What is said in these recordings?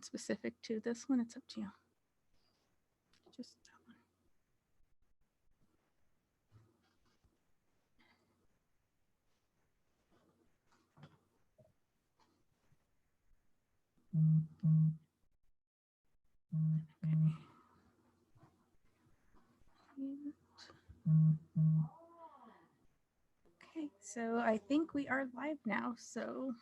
one specific to this one. It's up to you. Just that one. Okay, so I think we are live now. So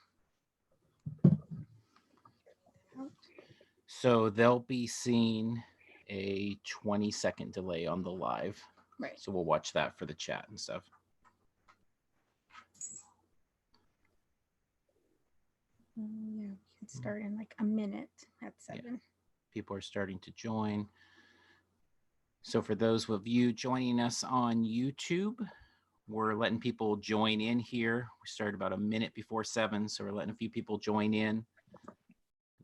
they'll be seeing a 20-second delay on the live. Right. So we'll watch that for the chat and stuff. Yeah, we can start in like a minute at 7. Yeah. People are starting to join. So for those of you joining us on YouTube, we're letting people join in here. We started about a minute before 7, so we're letting a few people join in.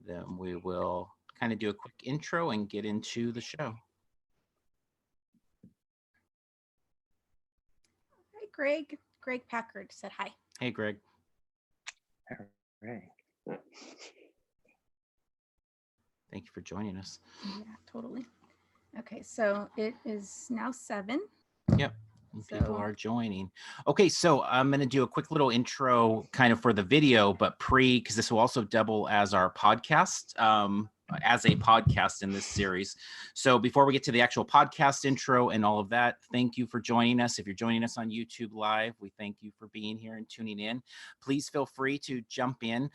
Then we will kind of do a quick intro and get into the show. Hi, Greg. Greg Packard said hi. Hey, Greg. All right. Thank you for joining us. Yeah, totally. Okay, so it is now 7. Yep. People are joining. Okay, so I'm going to do a quick little intro kind of for the video, but because this will also double as our podcast, as a podcast in this series. So before we get to the actual podcast intro and all of that, thank you for joining us. If you're joining us on YouTube Live, we thank you for being here and tuning in. Please feel free to jump in.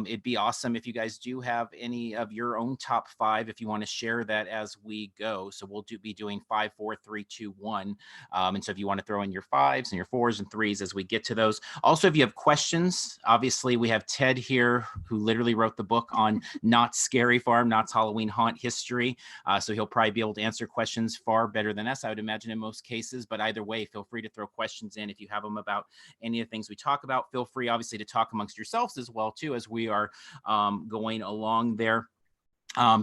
It'd be awesome if you guys do have any of your own top 5, if you want to share that as we go. So we'll be doing 5, 4, 3, 2, 1. And so if you want to throw in your 5s and your 4s and 3s as we get to those. Also, if you have questions, obviously we have Ted here who literally wrote the book on Knott Scary Farm, Knott's Halloween Haunt History. So he'll probably be able to answer questions far better than us, I would imagine, in most cases. But either way, feel free to throw questions in if you have them about any of the things we talk about. Feel free, obviously, to talk amongst yourselves as well, too, as we are going along there.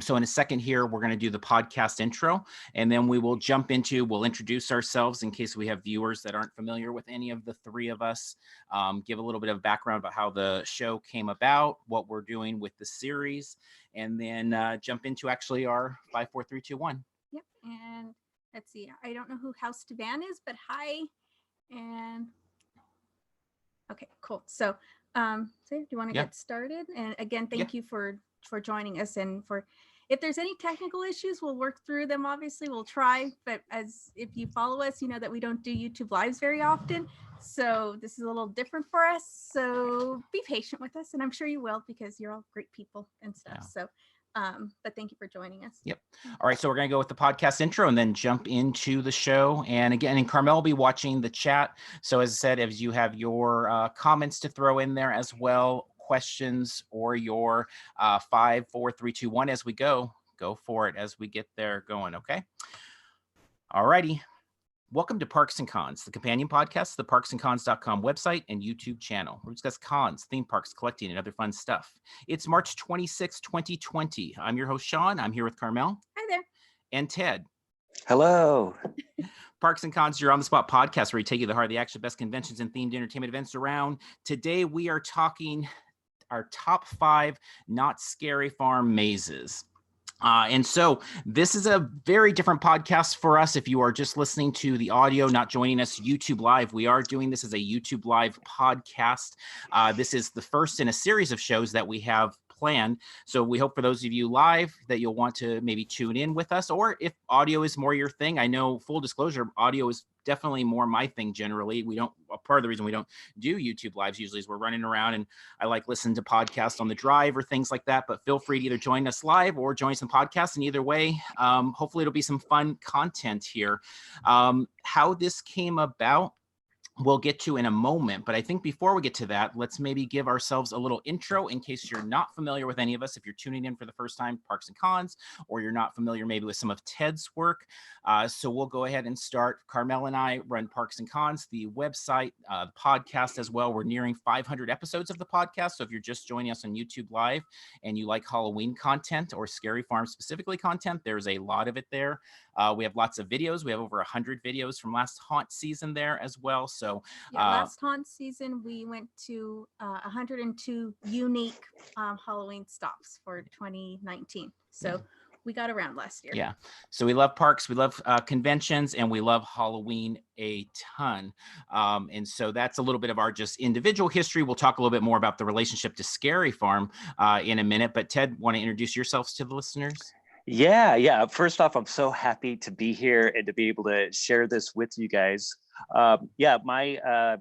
So in a second here, we're going to do the podcast intro, and then we'll introduce ourselves in case we have viewers that aren't familiar with any of the 3 of us, give a little bit of background about how the show came about, what we're doing with the series, and then jump into actually our 5, 4, 3, 2, 1. Yep. And let's see. I don't know who House Devan is, but hi. And okay, cool. So, do you want to get started? And again, thank you for joining us, and if there's any technical issues, we'll work through them. Obviously, we'll try, but if you follow us, you know that we don't do YouTube Lives very often. So this is a little different for us. So be patient with us, and I'm sure you will, because you're all great people and stuff. Yeah. So, but thank you for joining us. Yep. All right. So we're going to go with the podcast intro and then jump into the show. And again, and Carmel will be watching the chat. So as I said, as you have your comments to throw in there as well, questions, or your 5, 4, 3, 2, 1 as we go for it as we get there going. Okay. All righty. Welcome to Parks and Cons, the companion podcast to the parksandcons.com website and YouTube channel. We discuss cons, theme parks, collecting, and other fun stuff. It's March 26, 2020. I'm your host, Sean. I'm here with Carmel. Hi there. And Ted. Hello. Parks and Cons, your on-the-spot podcast where we take you to the heart of the action, best conventions and themed entertainment events around. Today, we are talking our top 5 Knott Scary Farm mazes. And so this is a very different podcast for us. If you are just listening to the audio, not joining us YouTube Live, we are doing this as a YouTube Live podcast. This is the first in a series of shows that we have planned. So we hope for those of you live that you'll want to maybe tune in with us, or if audio is more your thing. I know, full disclosure, audio is definitely more my thing generally. Part of the reason we don't do YouTube Lives usually is we're running around and I like listening to podcasts on the drive or things like that, but feel free to either join us live or join some podcasts. And either way, hopefully it'll be some fun content here. How this came about, we'll get to in a moment, but I think before we get to that, let's maybe give ourselves a little intro in case you're not familiar with any of us. If you're tuning in for the first time, Parks and Cons, or you're not familiar maybe with some of Ted's work. So we'll go ahead and start. Carmel and I run Parks and Cons, the website, the podcast as well. We're nearing 500 episodes of the podcast. So if you're just joining us on YouTube Live and you like Halloween content or Scary Farm specifically content, there's a lot of it there. We have lots of videos. We have over 100 videos from last haunt season there as well. So So last haunt season, we went to 102 unique Halloween stops for 2019. So we got around last year. Yeah. So we love parks, we love conventions, and we love Halloween a ton. And so that's a little bit of our just individual history. We'll talk a little bit more about the relationship to Scary Farm in a minute. But Ted, want to introduce yourselves to the listeners? Yeah. First off, I'm so happy to be here and to be able to share this with you guys. My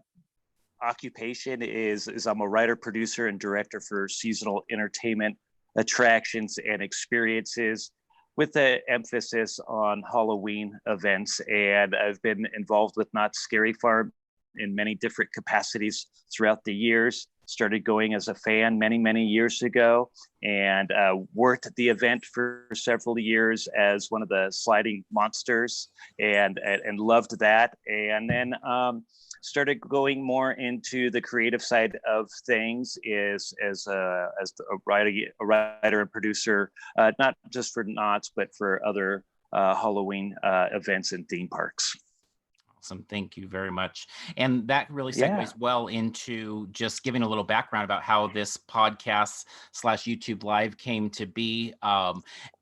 occupation is I'm a writer, producer, and director for seasonal entertainment attractions and experiences, with the emphasis on Halloween events. And I've been involved with Knott Scary Farm in many different capacities throughout the years. Started going as a fan many years ago, and worked at the event for several years as one of the sliding monsters, and loved that. And then started going more into the creative side of things as a writer and producer, not just for Knott's, but for other Halloween events and theme parks. Awesome. Thank you very much. And that really segues well into just giving a little background about how this podcast / YouTube live came to be.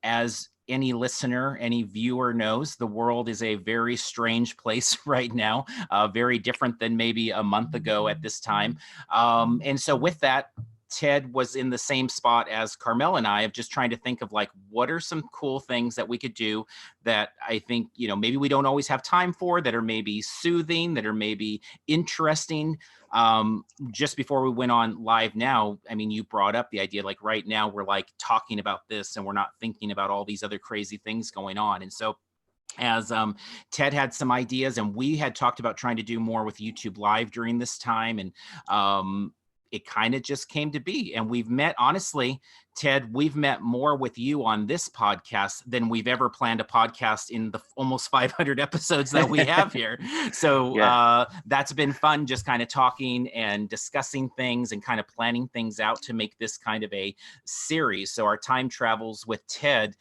As any listener, any viewer knows, the world is a very strange place right now, very different than maybe a month ago at this time. And so with that, Ted was in the same spot as Carmel and I, of just trying to think of like, what are some cool things that we could do that I think, maybe we don't always have time for, that are maybe soothing, that are maybe interesting. Just before we went on live now, I mean, you brought up the idea, like right now we're like talking about this and we're not thinking about all these other crazy things going on. And so as Ted had some ideas, and we had talked about trying to do more with YouTube live during this time, and it kind of just came to be. And we've met, honestly, Ted, we've met more with you on this podcast than we've ever planned a podcast in the almost 500 episodes that we have here. So that's been fun, just kind of talking and discussing things and kind of planning things out to make this kind of a series. So our time travels with Ted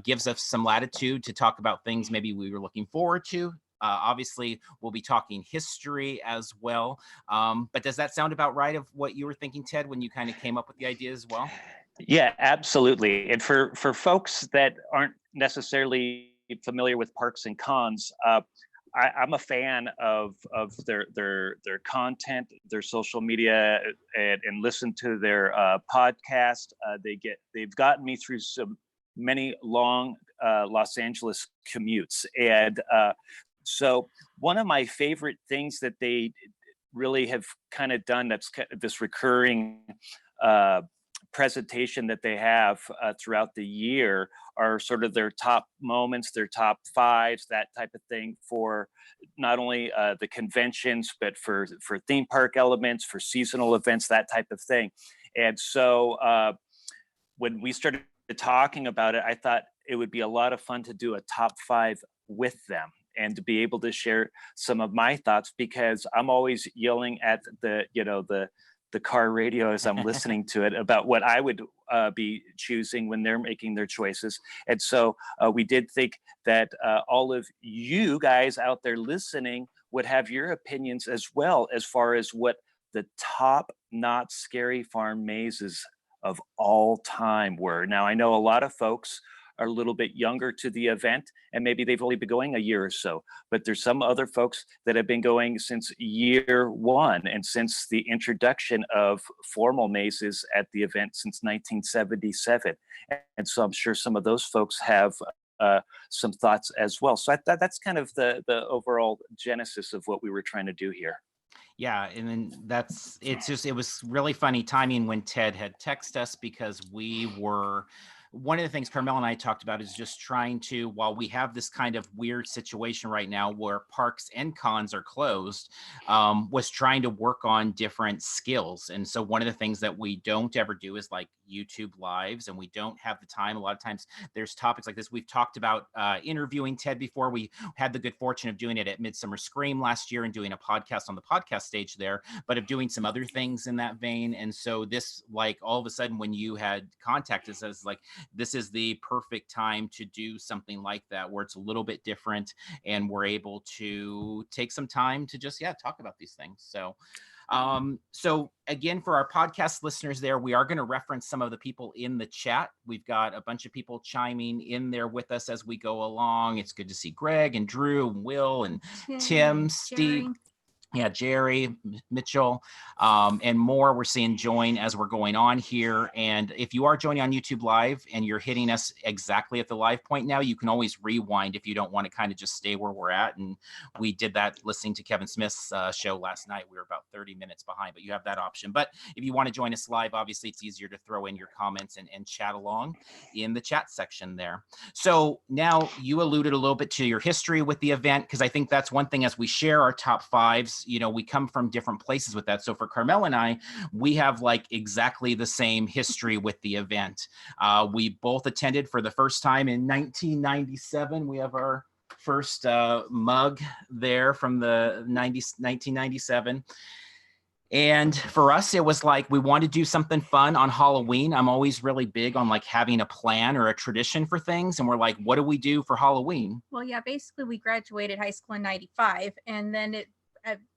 gives us some latitude to talk about things maybe we were looking forward to. Obviously, we'll be talking history as well. But does that sound about right of what you were thinking, Ted, when you kind of came up with the idea as well? Yeah, absolutely. And for folks that aren't necessarily familiar with parks and cons, I'm a fan of their content, their social media, and listen to their podcast. They've gotten me through many long Los Angeles commutes, and so one of my favorite things that they really have kind of done, that's kind of this recurring presentation that they have throughout the year, are sort of their top moments, their top fives, that type of thing, for not only the conventions, but for theme park elements, for seasonal events, that type of thing. And so when we started talking about it, I thought it would be a lot of fun to do a top five with them, and to be able to share some of my thoughts, because I'm always yelling at the car radio as I'm listening to it about what I would be choosing when they're making their choices. And so we did think that all of you guys out there listening would have your opinions as well, as far as what the top Knott Scary Farm mazes of all time were. Now, I know a lot of folks are a little bit younger to the event, and maybe they've only been going a year or so, but there's some other folks that have been going since year one, and since the introduction of formal mazes at the event since 1977. And so I'm sure some of those folks have some thoughts as well. So that's kind of the overall genesis of what we were trying to do here. Yeah, and then it was really funny timing when Ted had texted us, because one of the things Carmel and I talked about is just trying to, while we have this kind of weird situation right now where parks and cons are closed, was trying to work on different skills. And so one of the things that we don't ever do is like YouTube lives, and we don't have the time. A lot of times there's topics like this. We've talked about interviewing Ted before. We had the good fortune of doing it at Midsummer Scream last year and doing a podcast on the podcast stage there, but of doing some other things in that vein. And so this, like, all of a sudden when you had contacted us, like, this is the perfect time to do something like that, where it's a little bit different and we're able to take some time to just, talk about these things. So again, for our podcast listeners there, we are going to reference some of the people in the chat. We've got a bunch of people chiming in there with us as we go along. It's good to see Greg and Drew and Will and Tim, Steve. Jerry, Mitchell, and more we're seeing join as we're going on here. And if you are joining on YouTube Live and you're hitting us exactly at the live point now, you can always rewind if you don't want to kind of just stay where we're at. And we did that listening to Kevin Smith's show last night. We were about 30 minutes behind, but you have that option. But if you want to join us live, obviously it's easier to throw in your comments and chat along in the chat section there. So now you alluded a little bit to your history with the event, because I think that's one thing as we share our top fives, we come from different places with that. So for Carmel and I, we have like exactly the same history with the event. We both attended for the first time in 1997. We have our first mug there from the 1997. And for us, it was like, we wanted to do something fun on Halloween. I'm always really big on like having a plan or a tradition for things. And we're like, what do we do for Halloween? Well, basically we graduated high school in 95, and then it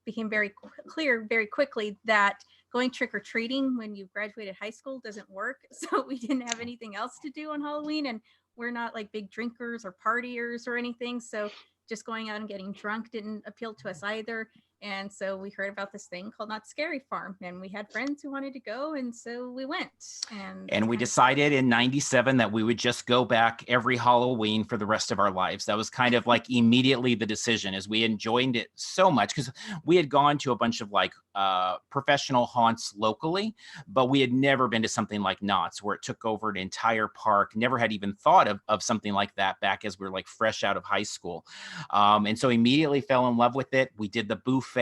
became very clear very quickly that going trick-or-treating when you graduated high school doesn't work. So we didn't have anything else to do on Halloween, and we're not like big drinkers or partiers or anything. So just going out and getting drunk didn't appeal to us either. And so we heard about this thing called Knott Scary Farm, and we had friends who wanted to go, and so we went. And we decided in 97 that we would just go back every Halloween for the rest of our lives. That was kind of like immediately the decision, as we enjoyed it so much, because we had gone to a bunch of like professional haunts locally, but we had never been to something like Knott's, where it took over an entire park. Never had even thought of something like that back as we were like fresh out of high school. And so immediately fell in love with it. We did the buffet.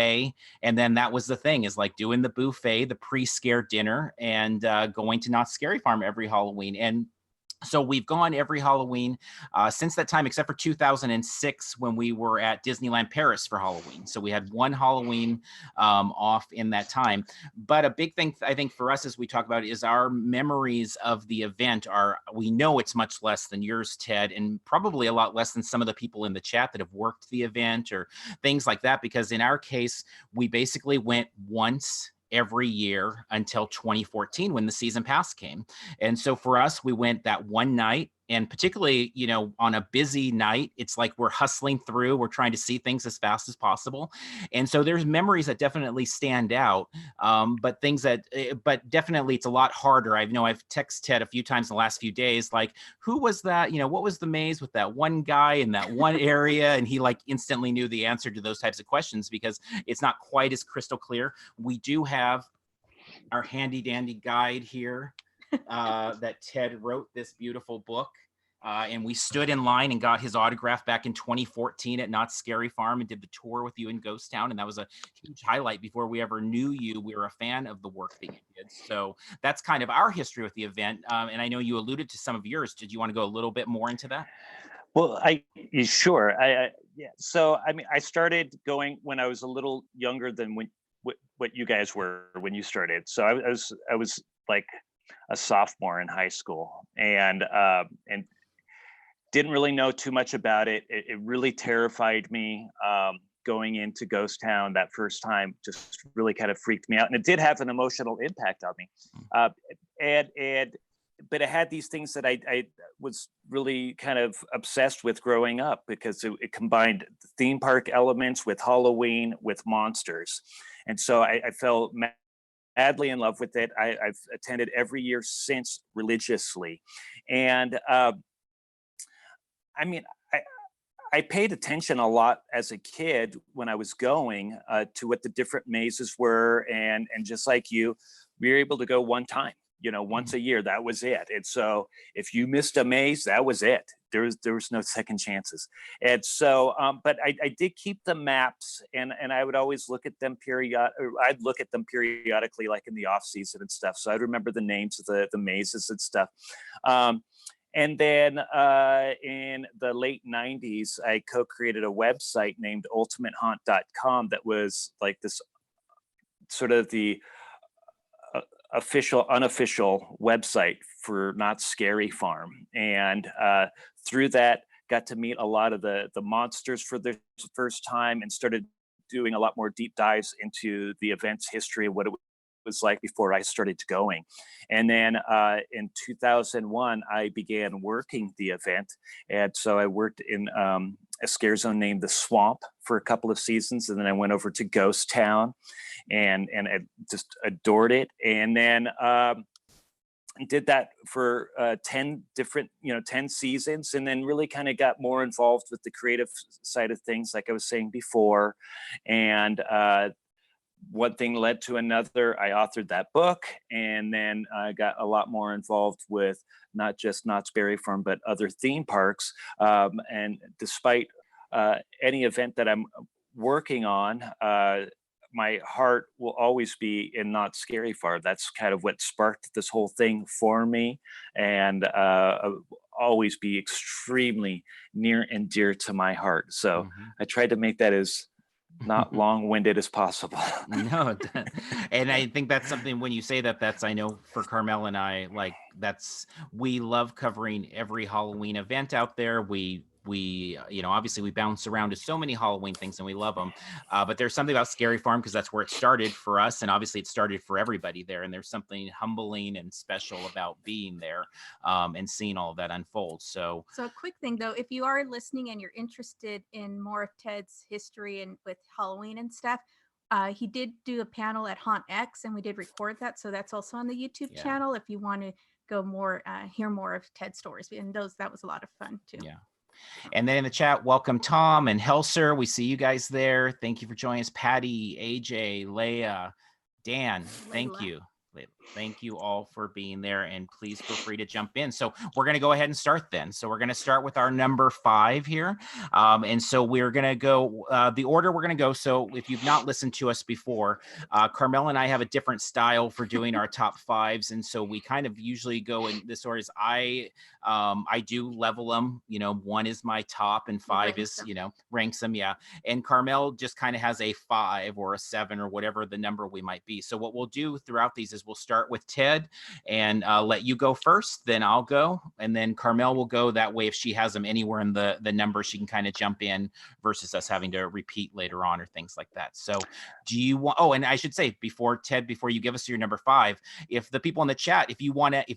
And then that was the thing, is like doing the buffet, the pre-scare dinner, and going to Knott Scary Farm every Halloween. And so we've gone every Halloween since that time, except for 2006 when we were at Disneyland Paris for Halloween. So we had one Halloween off in that time. But a big thing I think for us as we talk about is our memories of the event we know it's much less than yours, Ted, and probably a lot less than some of the people in the chat that have worked the event or things like that. Because in our case, we basically went once every year until 2014 when the season pass came. And so for us, we went that one night, and particularly, on a busy night, it's like we're hustling through, we're trying to see things as fast as possible. And so there's memories that definitely stand out, but definitely it's a lot harder. I've texted Ted a few times in the last few days, like, who was that? What was the maze with that one guy in that one area? And he like instantly knew the answer to those types of questions, because it's not quite as crystal clear. We do have our handy dandy guide here that Ted wrote, this beautiful book. And we stood in line and got his autograph back in 2014 at Knott Scary Farm and did the tour with you in Ghost Town. And that was a huge highlight. Before we ever knew you, we were a fan of the work that you did. So that's kind of our history with the event. And I know you alluded to some of yours. Did you want to go a little bit more into that? Well, sure. Yeah. So, I started going when I was a little younger than what you guys were when you started. So I was like a sophomore in high school, and didn't really know too much about it. It really terrified me. Going into Ghost Town that first time just really kind of freaked me out, and it did have an emotional impact on me. But it had these things that I was really kind of obsessed with growing up, because it combined the theme park elements with Halloween, with monsters. And so I fell madly in love with it. I've attended every year since religiously. And I paid attention a lot as a kid when I was going to what the different mazes were. And just like you, we were able to go one time. Once a year, that was it. And so if you missed a maze, that was it. There was no second chances. And so, but I did keep the maps, and I would always look at them I'd look at them periodically, like in the off season and stuff. So I'd remember the names of the mazes and stuff. And then in the late 90s, I co-created a website named ultimatehaunt.com that was like this sort of the official, unofficial website for Knott's Scary Farm. And through that, got to meet a lot of the monsters for the first time and started doing a lot more deep dives into the event's history, what it was like before I started going. And then in 2001, I began working the event. And so I worked in a scare zone named the Swamp for a couple of seasons. And then I went over to Ghost Town and I just adored it. And then did that for 10 different, 10 seasons, and then really kind of got more involved with the creative side of things, like I was saying before. And one thing led to another. I authored that book, and then I got a lot more involved with not just Knott's Berry Farm, but other theme parks. And despite any event that I'm working on, my heart will always be in Knott's Scary Farm. That's kind of what sparked this whole thing for me, and always be extremely near and dear to my heart. So I tried to make that as not long-winded as possible. No, and I think that's something when you say that, that's, I know for Carmel and I, like, we love covering every Halloween event out there. We obviously we bounce around to so many Halloween things and we love them, but there's something about Scary Farm, because that's where it started for us, and obviously it started for everybody there, and there's something humbling and special about being there and seeing all of that unfold. So a quick thing though, if you are listening and you're interested in more of Ted's history and with Halloween and stuff, he did do a panel at Haunt X, and we did record that, so that's also on the YouTube channel if you want to go more, hear more of Ted's stories, and that was a lot of fun too. Yeah. And then in the chat, welcome Tom and Helser. We see you guys there. Thank you for joining us. Patty, AJ, Leia, Dan, thank you. Thank you all for being there, and please feel free to jump in. So we're going to go ahead and start then. So we're going to start with our number 5 here. And so we're going to go the order we're going to go. So if you've not listened to us before, Carmel and I have a different style for doing our top 5s. And so we kind of usually go in this order. I do level them, 1 is my top and 5 is, ranks them. Yeah. And Carmel just kind of has a 5 or a 7 or whatever the number we might be. So what we'll do throughout these is we'll start with Ted and let you go first, then I'll go, and then Carmel will go. That way, if she has them anywhere in the number, she can kind of jump in versus us having to repeat later on or things like that. So do you want, and I should say before you give us your number 5, if the people in the chat, if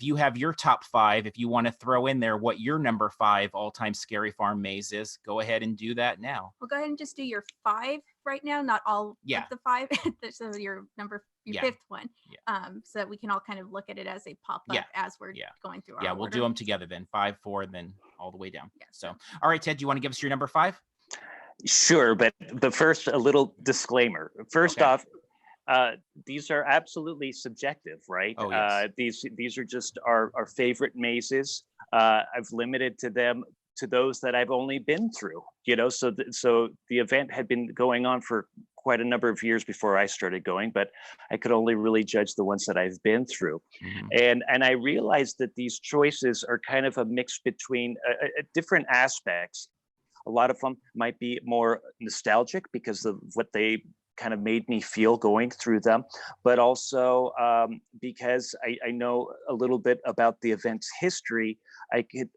you have your top 5, if you want to throw in there what your number 5 all-time Scary Farm maze is, go ahead and do that now. We'll go ahead and just do your 5 right now, not all of the 5. So your 5th one, so that we can all kind of look at it as they pop up as we're going through our we'll order. do them together then, 5, 4, then all the way down. So all right, Ted, do you want to give us your number 5? Sure, but first, a little disclaimer. First off, these are absolutely subjective, right? Oh, yes. These are just our favorite mazes. I've limited them to those that I've only been through, so the event had been going on for quite a number of years before I started going, but I could only really judge the ones that I've been through. And I realized that these choices are kind of a mix between different aspects. A lot of them might be more nostalgic because of what they kind of made me feel going through them, but also because I know a little bit about the event's history, I could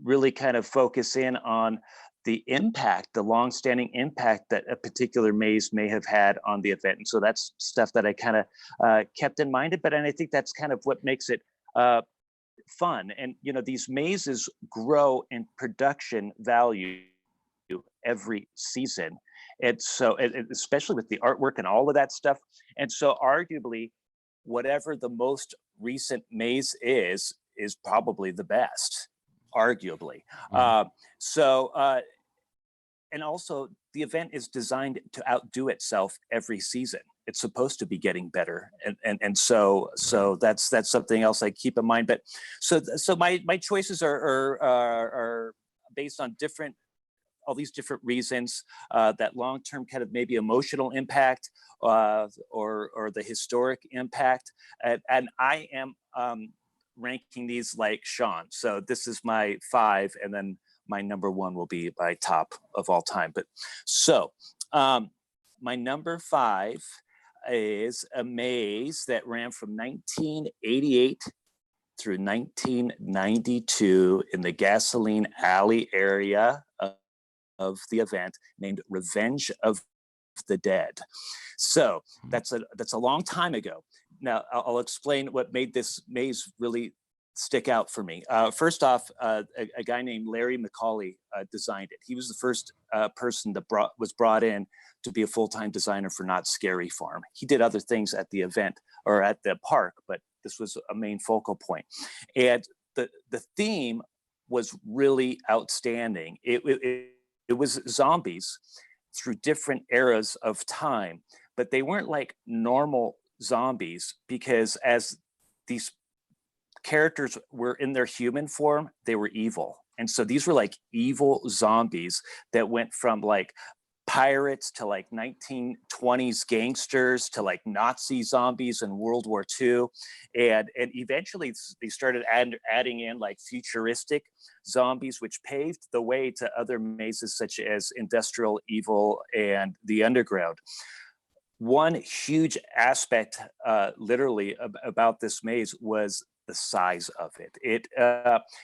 really kind of focus in on the impact, the longstanding impact that a particular maze may have had on the event. And so that's stuff that I kind of kept in mind, and I think that's kind of what makes it fun. And, these mazes grow in production value every season. And so, especially with the artwork and all of that stuff. And so arguably, whatever the most recent maze is probably the best, arguably. And also the event is designed to outdo itself every season. It's supposed to be getting better. And so that's something else I keep in mind. But so my choices are based on all these different reasons, that long-term kind of maybe emotional impact or the historic impact. And I am ranking these like Sean. So this is my 5, and then my number 1 will be my top of all time. But so my number 5 is a maze that ran from 1988 through 1992 in the Gasoline Alley area of the event named Revenge of the Dead. So that's a long time ago. Now I'll explain what made this maze really stick out for me. First off, a guy named Larry McCauley designed it. He was the first person that was brought in to be a full-time designer for Knott's Scary Farm. He did other things at the event or at the park, but this was a main focal point. And the theme was really outstanding. It was zombies through different eras of time, but they weren't like normal zombies, because as these characters were in their human form, they were evil. And so these were like evil zombies that went from like pirates to like 1920s gangsters to like Nazi zombies in World War II. And eventually they started adding in like futuristic zombies, which paved the way to other mazes such as Industrial Evil and The Underground. One huge aspect literally about this maze was the size of it. It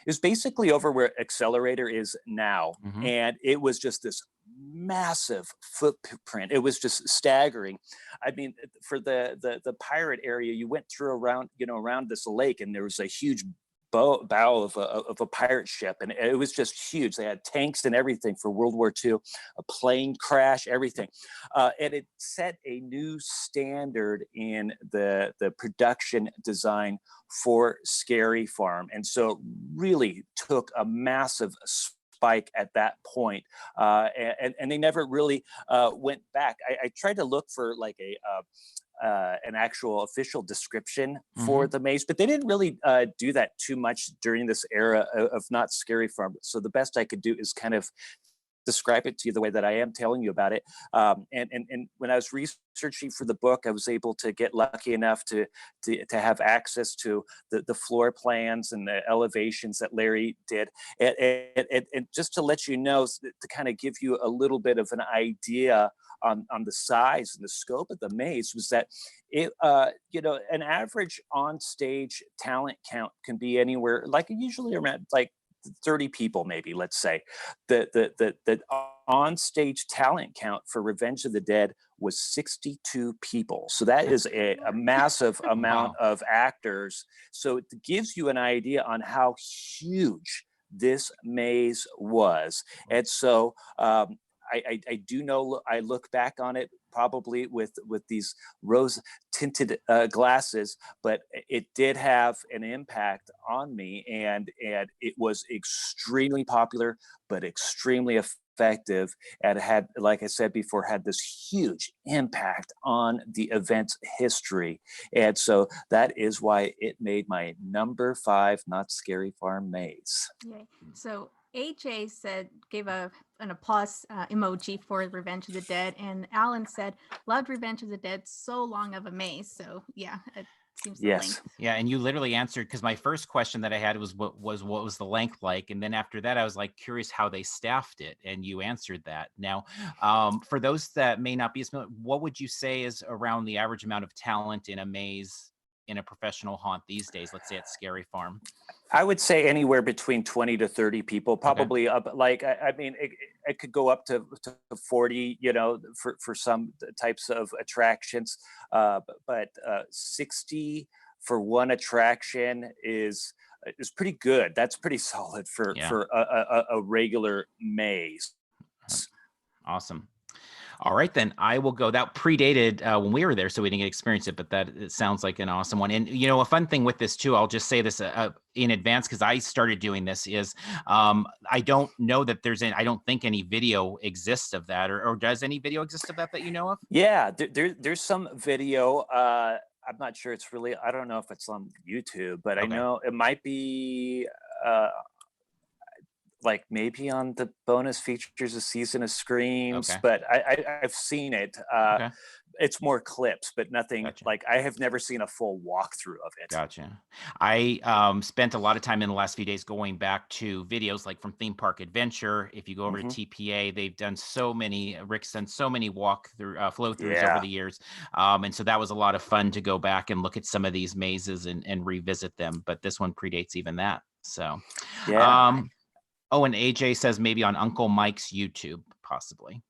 is basically over where Accelerator is now. Mm-hmm. And it was just this massive footprint. It was just staggering. I mean, for the pirate area, you went through around this lake, and there was a huge bow of a pirate ship, and it was just huge. They had tanks and everything for World War II, a plane crash, everything, and it set a new standard in the production design for Scary Farm, and so it really took a massive spike at that point, and they never really went back. I tried to look for like an actual official description for the maze, but they didn't really do that too much during this era of Knott's Scary Farm. So the best I could do is kind of describe it to you the way that I am telling you about it. And when I was researching for the book, I was able to get lucky enough to have access to the floor plans and the elevations that Larry did. And just to let you know, to kind of give you a little bit of an idea on the size and the scope of the maze, was that it, an average on stage talent count can be anywhere, like usually around like 30 people, maybe, let's say. The on-stage talent count for Revenge of the Dead was 62 people. So that is a massive amount of actors. So it gives you an idea on how huge this maze was. And so I do know, I look back on it probably with these rose tinted glasses, but it did have an impact on me, and it was extremely popular, but extremely effective, and had, like I said before, had this huge impact on the event's history. And so that is why it made my number 5 Knott's Scary Farm maze. Yay. So AJ gave an applause emoji for Revenge of the Dead, and Alan said, loved Revenge of the Dead, so long of a maze. So yeah, it seems the length. Yeah, and you literally answered, because my first question that I had was what was the length like, and then after that I was like curious how they staffed it, and you answered that. Now, for those that may not be as familiar, what would you say is around the average amount of talent in a maze in a professional haunt these days, let's say at Scary Farm? I would say anywhere between 20 to 30 people, probably up. Like, I mean, it could go up to 40, for some types of attractions. But 60 for one attraction is pretty good. That's pretty solid for a regular maze. Awesome. All right, then I will go. That predated when we were there, so we didn't get to experience it, but it sounds like an awesome one. And, a fun thing with this too, I'll just say this in advance, because I started doing this, is I don't know that I don't think any video exists of that, or does any video exist of that you know of? Yeah, there's some video. I'm not sure it's really, I don't know if it's on YouTube, but I know it might be like maybe on the bonus features, a season of Screams, but I've seen it. it's more clips, but nothing Gotcha. like I have never seen a full walkthrough of it. Gotcha. I spent a lot of time in the last few days going back to videos like from Theme Park Adventure. If you go over to TPA, they've done so many, Rick's done so many walkthrough flow throughs over the years. And so that was a lot of fun to go back and look at some of these mazes and revisit them. But this one predates even that. So, oh, and AJ says maybe on Uncle Mike's YouTube, possibly.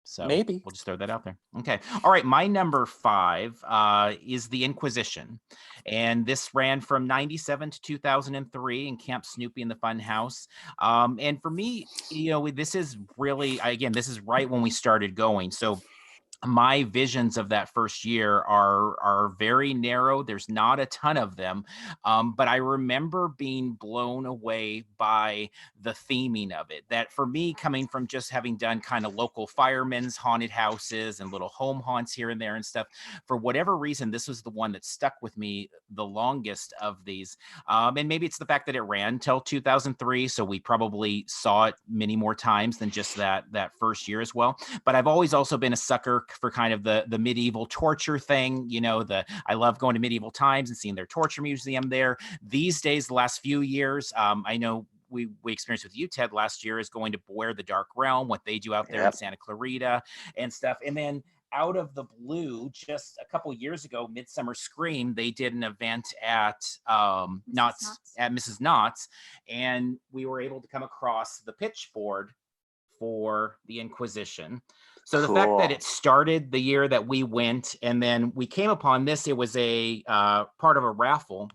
So maybe we'll just throw that out there. Okay. All right. My number 5 is the Inquisition. And this ran from 97 to 2003 in Camp Snoopy in the Fun House. And for me, you know, this is really, again, this is right when we started going. So my visions of that first year are very narrow. There's not a ton of them, but I remember being blown away by the theming of it. That for me, coming from just having done kind of local firemen's haunted houses and little home haunts here and there and stuff, for whatever reason, this was the one that stuck with me the longest of these. And maybe it's the fact that it ran till 2003, so we probably saw it many more times than just that first year as well. But I've always also been a sucker for kind of the medieval torture thing. You know, I love going to medieval times and seeing their torture museum there. These days, the last few years, I know we experienced with you, Ted, last year, is going to Beware the Dark Realm, what they do out there in Santa Clarita and stuff. And then out of the blue, just a couple years ago, Midsummer Scream, they did an event at Mrs. Knott's, and we were able to come across the pitch board for the Inquisition. So the fact that it started the year that we went, and then we came upon this, it was a part of a raffle,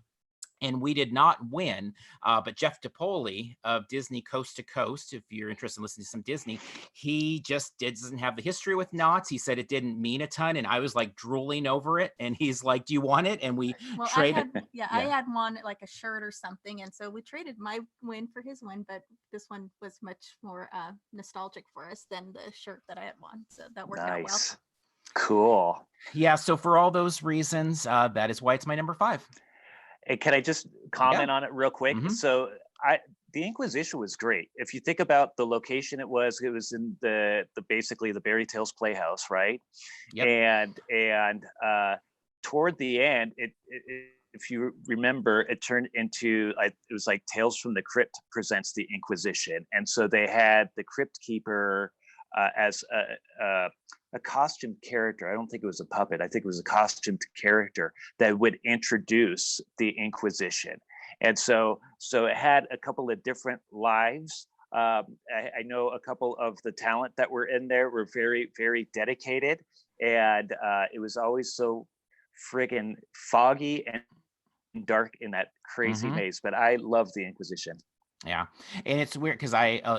and we did not win. But Jeff DiPoli of Disney Coast to Coast, if you're interested in listening to some Disney, he just doesn't have the history with Knott's. He said it didn't mean a ton, and I was like drooling over it. And he's like, "Do you want it?" And we traded. I had one like a shirt or something, and so we traded my win for his win. But this one was much more nostalgic for us than the shirt that I had won, so that worked out well. Cool. Yeah. So for all those reasons, that is why it's my number 5. Hey, can I just comment on it real quick? So the Inquisition was great. If you think about the location it was in the basically the Berry Tales Playhouse, right? And toward the end, it if you remember, it turned into it was like Tales from the Crypt presents the Inquisition, and so they had the Crypt Keeper as a costumed character. I don't think it was a puppet. I think it was a costumed character that would introduce the Inquisition. And so it had a couple of different lives. I know a couple of the talent that were in there were very, very dedicated. And it was always so friggin' foggy and dark in that crazy maze. But I love the Inquisition. Yeah. And it's weird because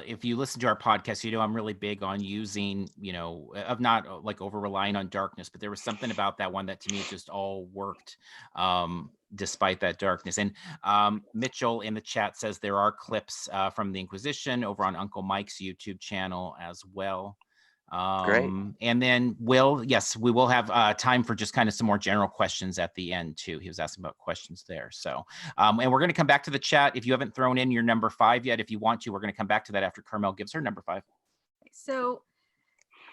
if you listen to our podcast, you know, I'm really big on using, you know, of not like over relying on darkness, but there was something about that one that to me just all worked despite that darkness. And Mitchell in the chat says there are clips from the Inquisition over on Uncle Mike's YouTube channel as well. Great. And then we will have time for just kind of some more general questions at the end too. He was asking about questions there. So, and we're going to come back to the chat. If you haven't thrown in your number 5 yet, if you want to, we're going to come back to that after Carmel gives her number 5. So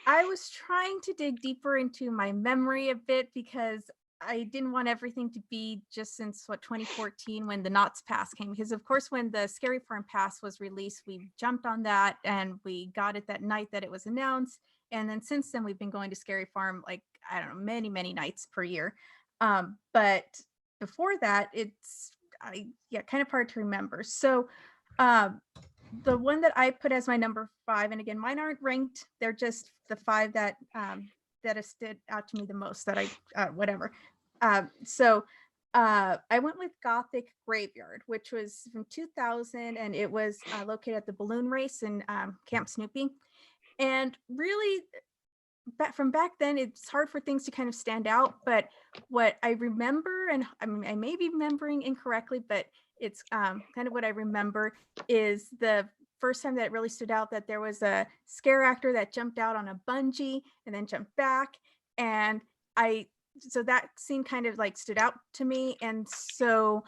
I was trying to dig deeper into my memory a bit because I didn't want everything to be just since 2014 when the Knott's Pass came, because of course when the Scary Farm Pass was released, we jumped on that and we got it that night that it was announced. And then since then we've been going to Scary Farm, like, I don't know, many nights per year. But before that, it's kind of hard to remember. So the one that I put as my number 5, and again, mine aren't ranked. They're just the 5 that have stood out to me the most that I whatever. So I went with Gothic Graveyard, which was from 2000, and it was located at the balloon race in Camp Snoopy. And really, from back then, it's hard for things to kind of stand out. But what I remember, and I mean, I may be remembering incorrectly, but it's kind of what I remember is the first time that it really stood out, that there was a scare actor that jumped out on a bungee and then jumped back. And so that scene kind of like stood out to me. And so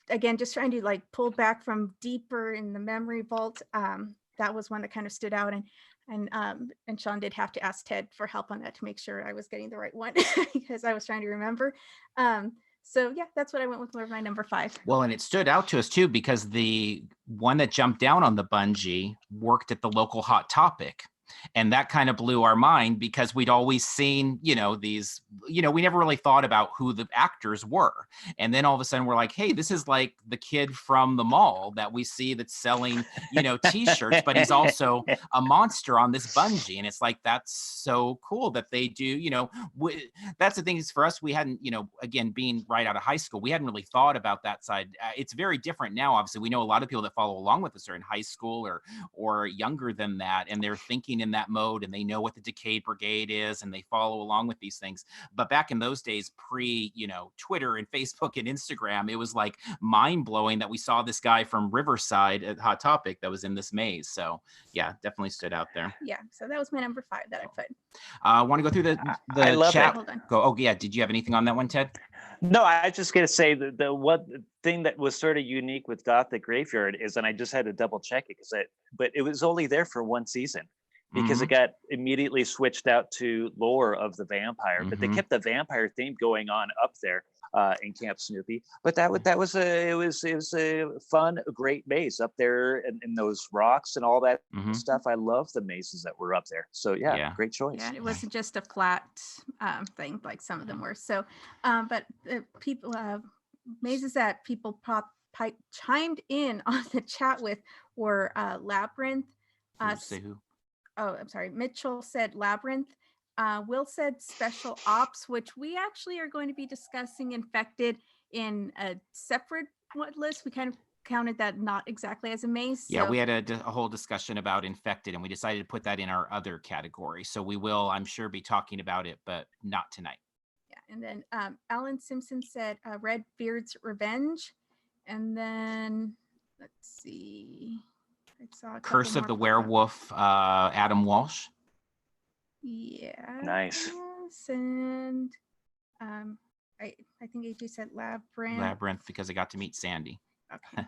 again, just trying to like pull back from deeper in the memory vault, that was one that kind of stood out. And Sean did have to ask Ted for help on that to make sure I was getting the right one because I was trying to remember. So yeah, that's what I went with for my number 5. Well, and it stood out to us too, because the one that jumped down on the bungee worked at the local Hot Topic. And that kind of blew our mind because we'd always seen, these, we never really thought about who the actors were. And then all of a sudden we're like, hey, this is like the kid from the mall that we see that's selling, t-shirts, but he's also a monster on this bungee. And it's like, that's so cool that they do, that's the thing is for us, we hadn't, again, being right out of high school, we hadn't really thought about that side. It's very different now. Obviously, we know a lot of people that follow along with us are in high school or younger than that. And they're thinking in that mode and they know what the Decade Brigade is and they follow along with these things. But back in those days, pre, Twitter and Facebook and Instagram, it was like mind blowing that we saw this guy from Riverside at Hot Topic that was in this maze. So yeah, definitely stood out there. Yeah. So that was my number 5 that I put. I want to go through the chat. Hold on. Go. Oh yeah. Did you have anything on that one, Ted? No, I was just going to say the one thing that was sort of unique with Gothic Graveyard is, and I just had to double check it but it was only there for one season. Because it got immediately switched out to Lore of the Vampire, but they kept the vampire theme going on up there in Camp Snoopy. But it was a fun, great maze up there in those rocks and all that stuff. I love the mazes that were up there. So yeah. Great choice. Yeah, it wasn't just a flat thing like some of them were. So, but people mazes that people chimed in on the chat with were Labyrinth. Say who? Oh, I'm sorry. Mitchell said Labyrinth. Will said Special Ops, which we actually are going to be discussing Infected in a separate list. We kind of counted that not exactly as a maze. Yeah, we had a whole discussion about Infected, and we decided to put that in our other category. So we will, I'm sure, be talking about it, but not tonight. Yeah, and then Alan Simpson said Redbeard's Revenge. And then, let's see. I saw Curse of the Werewolf, Adam Walsh. Yeah. Nice. And I think AJ said Labyrinth. Labyrinth because I got to meet Sandy. Okay.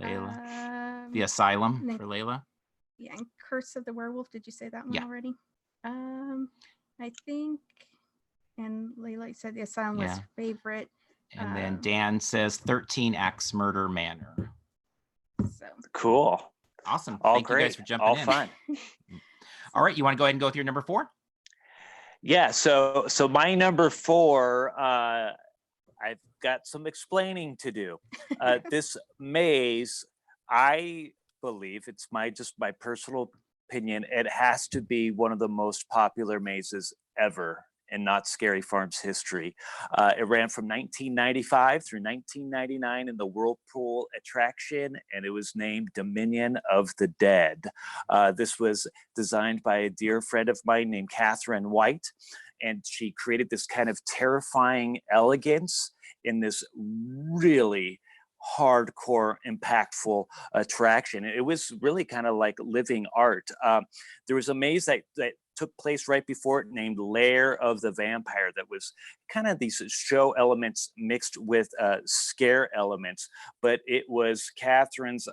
Layla. The Asylum for Layla. Yeah, and Curse of the Werewolf. Did you say that one already? I think, and Layla said the Asylum was her favorite. And then Dan says 13 Axe Murder Manor. So cool. Awesome. All Thank great. you guys for jumping in. All fun. All right. You want to go ahead and go with your number 4? Yeah. So my number 4, I've got some explaining to do. This maze, I believe it's my personal opinion. It has to be one of the most popular mazes ever in Knott's Scary Farms history. It ran from 1995 through 1999 in the Whirlpool attraction, and it was named Dominion of the Dead. This was designed by a dear friend of mine named Catherine White, and she created this kind of terrifying elegance in this really hardcore, impactful attraction. It was really kind of like living art. There was a maze that took place right before it named Lair of the Vampire that was kind of these show elements mixed with scare elements. But it was Catherine's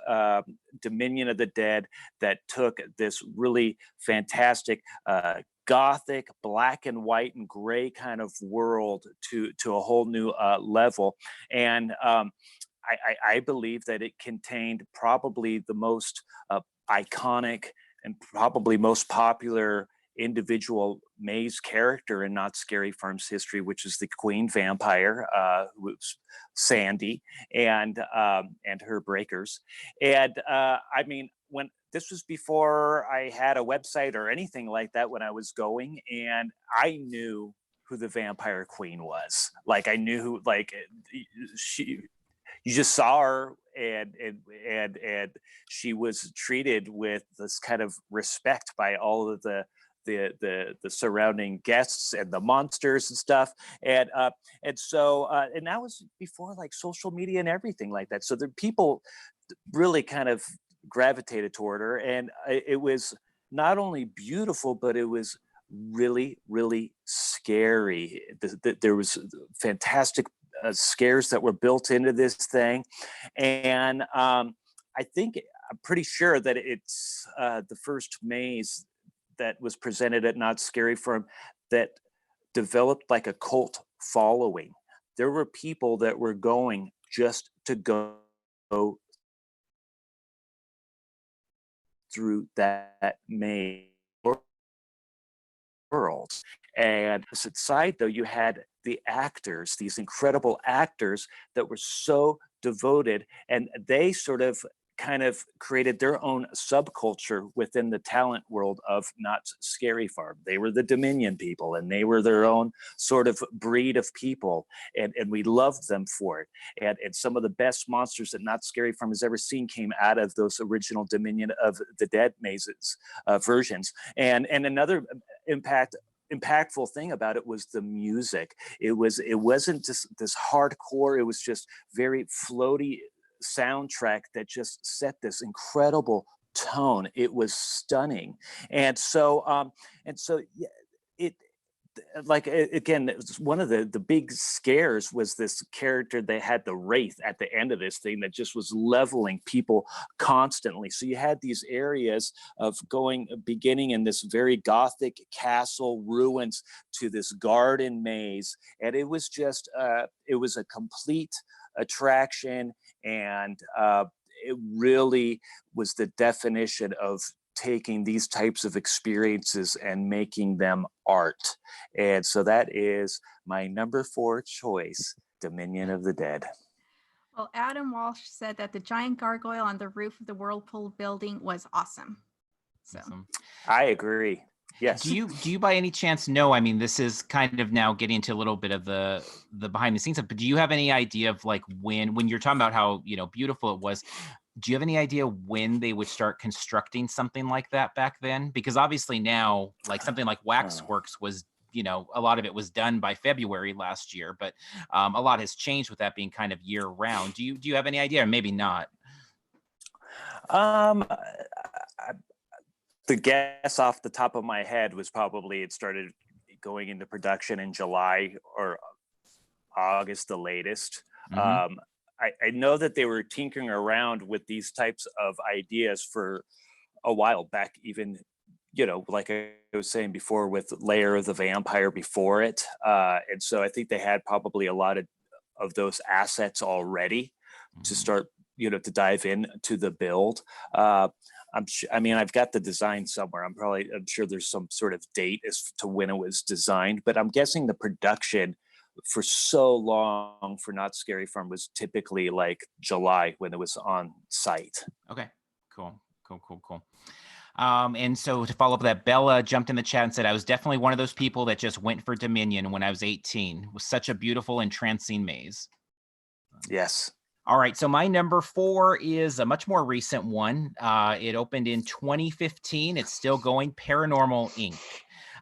Dominion of the Dead that took this really fantastic Gothic, black and white and gray kind of world to a whole new level. And I believe that it contained probably the most iconic and probably most popular individual maze character in Knott's Scary Farms history, which is the Queen Vampire, who's Sandy, and her breakers. And I mean, when this was before I had a website or anything like that when I was going, and I knew who the Vampire Queen was. Like I knew who, like you just saw her and she was treated with this kind of respect by all of the surrounding guests and the monsters and stuff. And so that was before like social media and everything like that. So the people really kind of gravitated toward her, and it was not only beautiful, but it was really, really scary. There was fantastic scares that were built into this thing. And I think I'm pretty sure that it's the first maze that was presented at Not Scary Farm that developed like a cult following. There were people that were going just to go through that maze world. And aside though, you had the actors, these incredible actors that were so devoted, and they sort of kind of created their own subculture within the talent world of Knott's Scary Farm. They were the Dominion people, and they were their own sort of breed of people, and we loved them for it. And some of the best monsters that Knott's Scary Farm has ever seen came out of those original Dominion of the Dead mazes versions. And another impactful thing about it was the music. It wasn't just this hardcore, it was just very floaty soundtrack that just set this incredible tone. It was stunning. And so yeah, it like again, it was one of the big scares was this character that had the wraith at the end of this thing that just was leveling people constantly. So you had these areas of beginning in this very gothic castle ruins to this garden maze, and it was just it was a complete attraction, and it really was the definition of taking these types of experiences and making them art. And so that is my number 4 choice, Dominion of the Dead. Well, Adam Walsh said that the giant gargoyle on the roof of the Whirlpool building was awesome. So Awesome. I agree. Yes. Do you by any chance know, I mean, this is kind of now getting into a little bit of the behind the scenes stuff, but do you have any idea of like when you're talking about how, beautiful it was, do you have any idea when they would start constructing something like that back then? Because obviously now, like something like Waxworks was, a lot of it was done by February last year, but a lot has changed with that being kind of year round. Do you have any idea? Or maybe not. The guess off the top of my head was probably it started going into production in July or August, the latest. Mm-hmm. I know that they were tinkering around with these types of ideas for a while back, even, like I was saying before, with Lair of the Vampire before it. And so I think they had probably a lot of those assets already to start, to dive into the build. I've got the design somewhere. I'm sure there's some sort of date as to when it was designed, but I'm guessing the production for so long for Not Scary Farm was typically like July when it was on site. Okay, cool. And so to follow up that, Bella jumped in the chat and said, I was definitely one of those people that just went for Dominion when I was 18. It was such a beautiful entrancing maze. Yes. All right, so my number 4 is a much more recent one. It opened in 2015. It's still going, Paranormal Inc.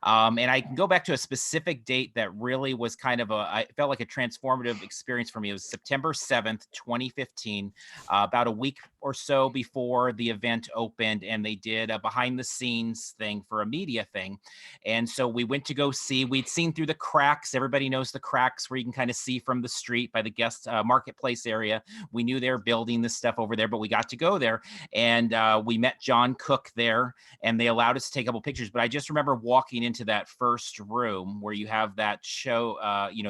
And I can go back to a specific date that really was kind of I felt like a transformative experience for me. It was September 7th, 2015, about a week or so before the event opened, and they did a behind the scenes thing for a media thing. And so we went to go see, we'd seen through the cracks. Everybody knows the cracks where you can kind of see from the street by the guest marketplace area. We knew they were building this stuff over there, but we got to go there, and we met John Cook there, and they allowed us to take a couple pictures. But I just remember walking into that first room where you have that show,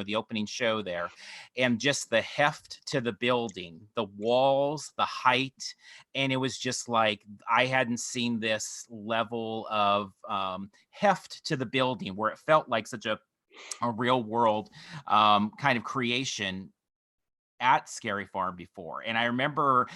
the opening show there, and just the heft to the building, the walls, the height. And it was just like, I hadn't seen this level of heft to the building where it felt like such a real world kind of creation at Scary Farm before. And I remember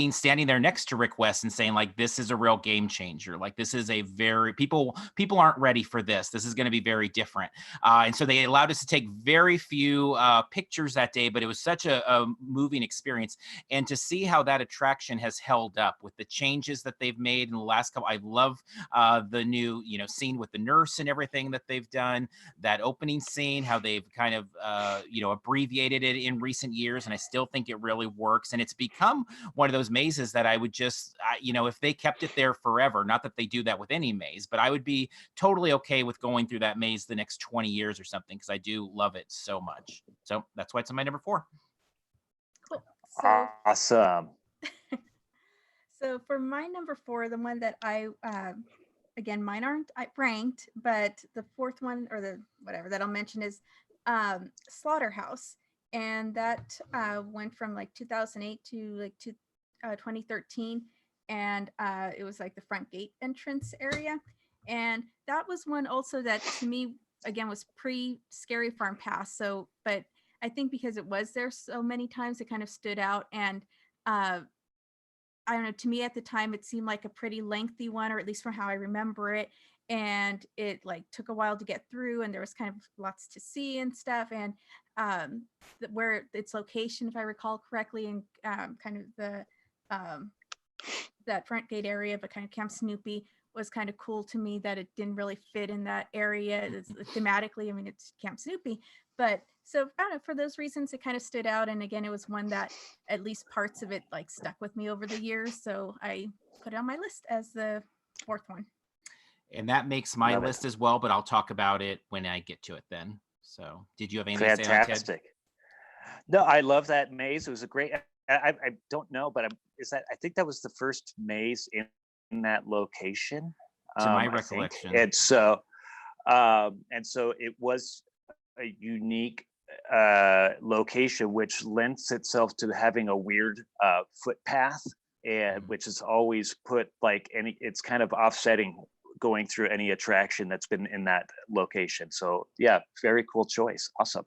standing there next to Rick West and saying, like, this is a real game changer. Like, this is a very, people aren't ready for this. This is going to be very different. And so they allowed us to take very few pictures that day, but it was such a moving experience. And to see how that attraction has held up with the changes that they've made in the last couple, I love the new, scene with the nurse and everything that they've done, that opening scene, how they've kind of, abbreviated it in recent years, and I still think it really works. And it's become one of those mazes that I would just, if they kept it there forever, not that they do that with any maze, but I would be totally okay with going through that maze the next 20 years or something, because I do love it so much. So that's why it's on my number 4. Cool. So, Awesome. So for my number 4, the one that I again, mine aren't ranked, but the 4th one, or the whatever that I'll mention, is Slaughterhouse, and that went from like 2008 to like 2013, and it was like the front gate entrance area, and that was one also that to me again was pre-Scary Farm Pass. So, but I think because it was there so many times, it kind of stood out, and I don't know, to me at the time, it seemed like a pretty lengthy one, or at least from how I remember it. And it like took a while to get through, and there was kind of lots to see and stuff. And where its location, if I recall correctly, and kind of the that front gate area, but kind of Camp Snoopy was kind of cool to me that it didn't really fit in that area. It's, thematically, I mean, it's Camp Snoopy, but so I don't know, for those reasons, it kind of stood out. And again, it was one that at least parts of it like stuck with me over the years. So I put it on my list as the 4th one. And that makes my Love it. list as well, but I'll talk about it when I get to it then. So did you have anything to say on it, Ted? Fantastic. No, I love that maze. It was a great, I don't know, but I think that was the first maze in that location. To my I recollection. think. And so it was a unique location, which lends itself to having a weird footpath, and which is always put like it's kind of offsetting going through any attraction that's been in that location. So yeah, very cool choice. Awesome.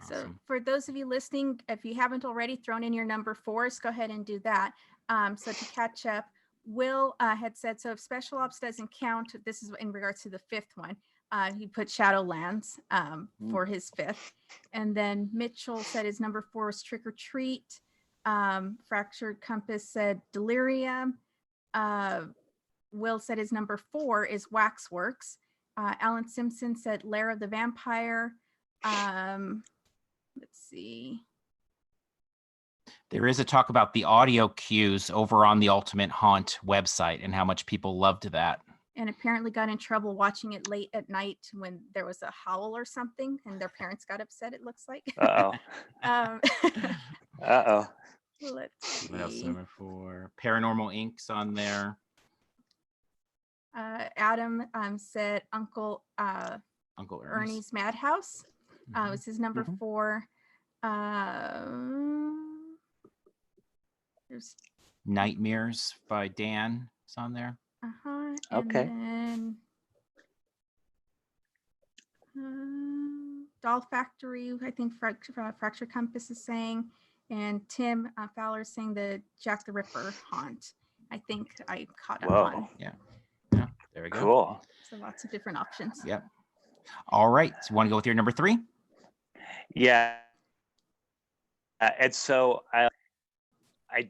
So for those of you listening, if you haven't already thrown in your number 4s, go ahead and do that. So to catch up, Will had said, so if Special Ops doesn't count, this is in regards to the 5th one, he put Shadowlands for his 5th. And then Mitchell said his number 4 was Trick or Treat. Fractured Compass said Delirium. Will said his number 4 is Waxworks. Alan Simpson said Lair of the Vampire. Let's see. There is a talk about the audio cues over on the Ultimate Haunt website and how much people loved that. And apparently got in trouble watching it late at night when there was a howl or something, and their parents got upset, it looks like. Uh-oh. Uh-oh. Let's see. What else? Number 4. Paranormal Inc.'s on there. Adam said Uncle Uncle Ernie's Madhouse was his number 4. There's Nightmares by Dan is on there. Okay. And then, Doll Factory, I think Fracture Compass is saying, and Tim Fowler is saying the Jack the Ripper haunt. I think I caught up on. Yeah. There we go. Cool. So lots of different options. Yep. All right. So you want to go with your number 3? Yeah. And so I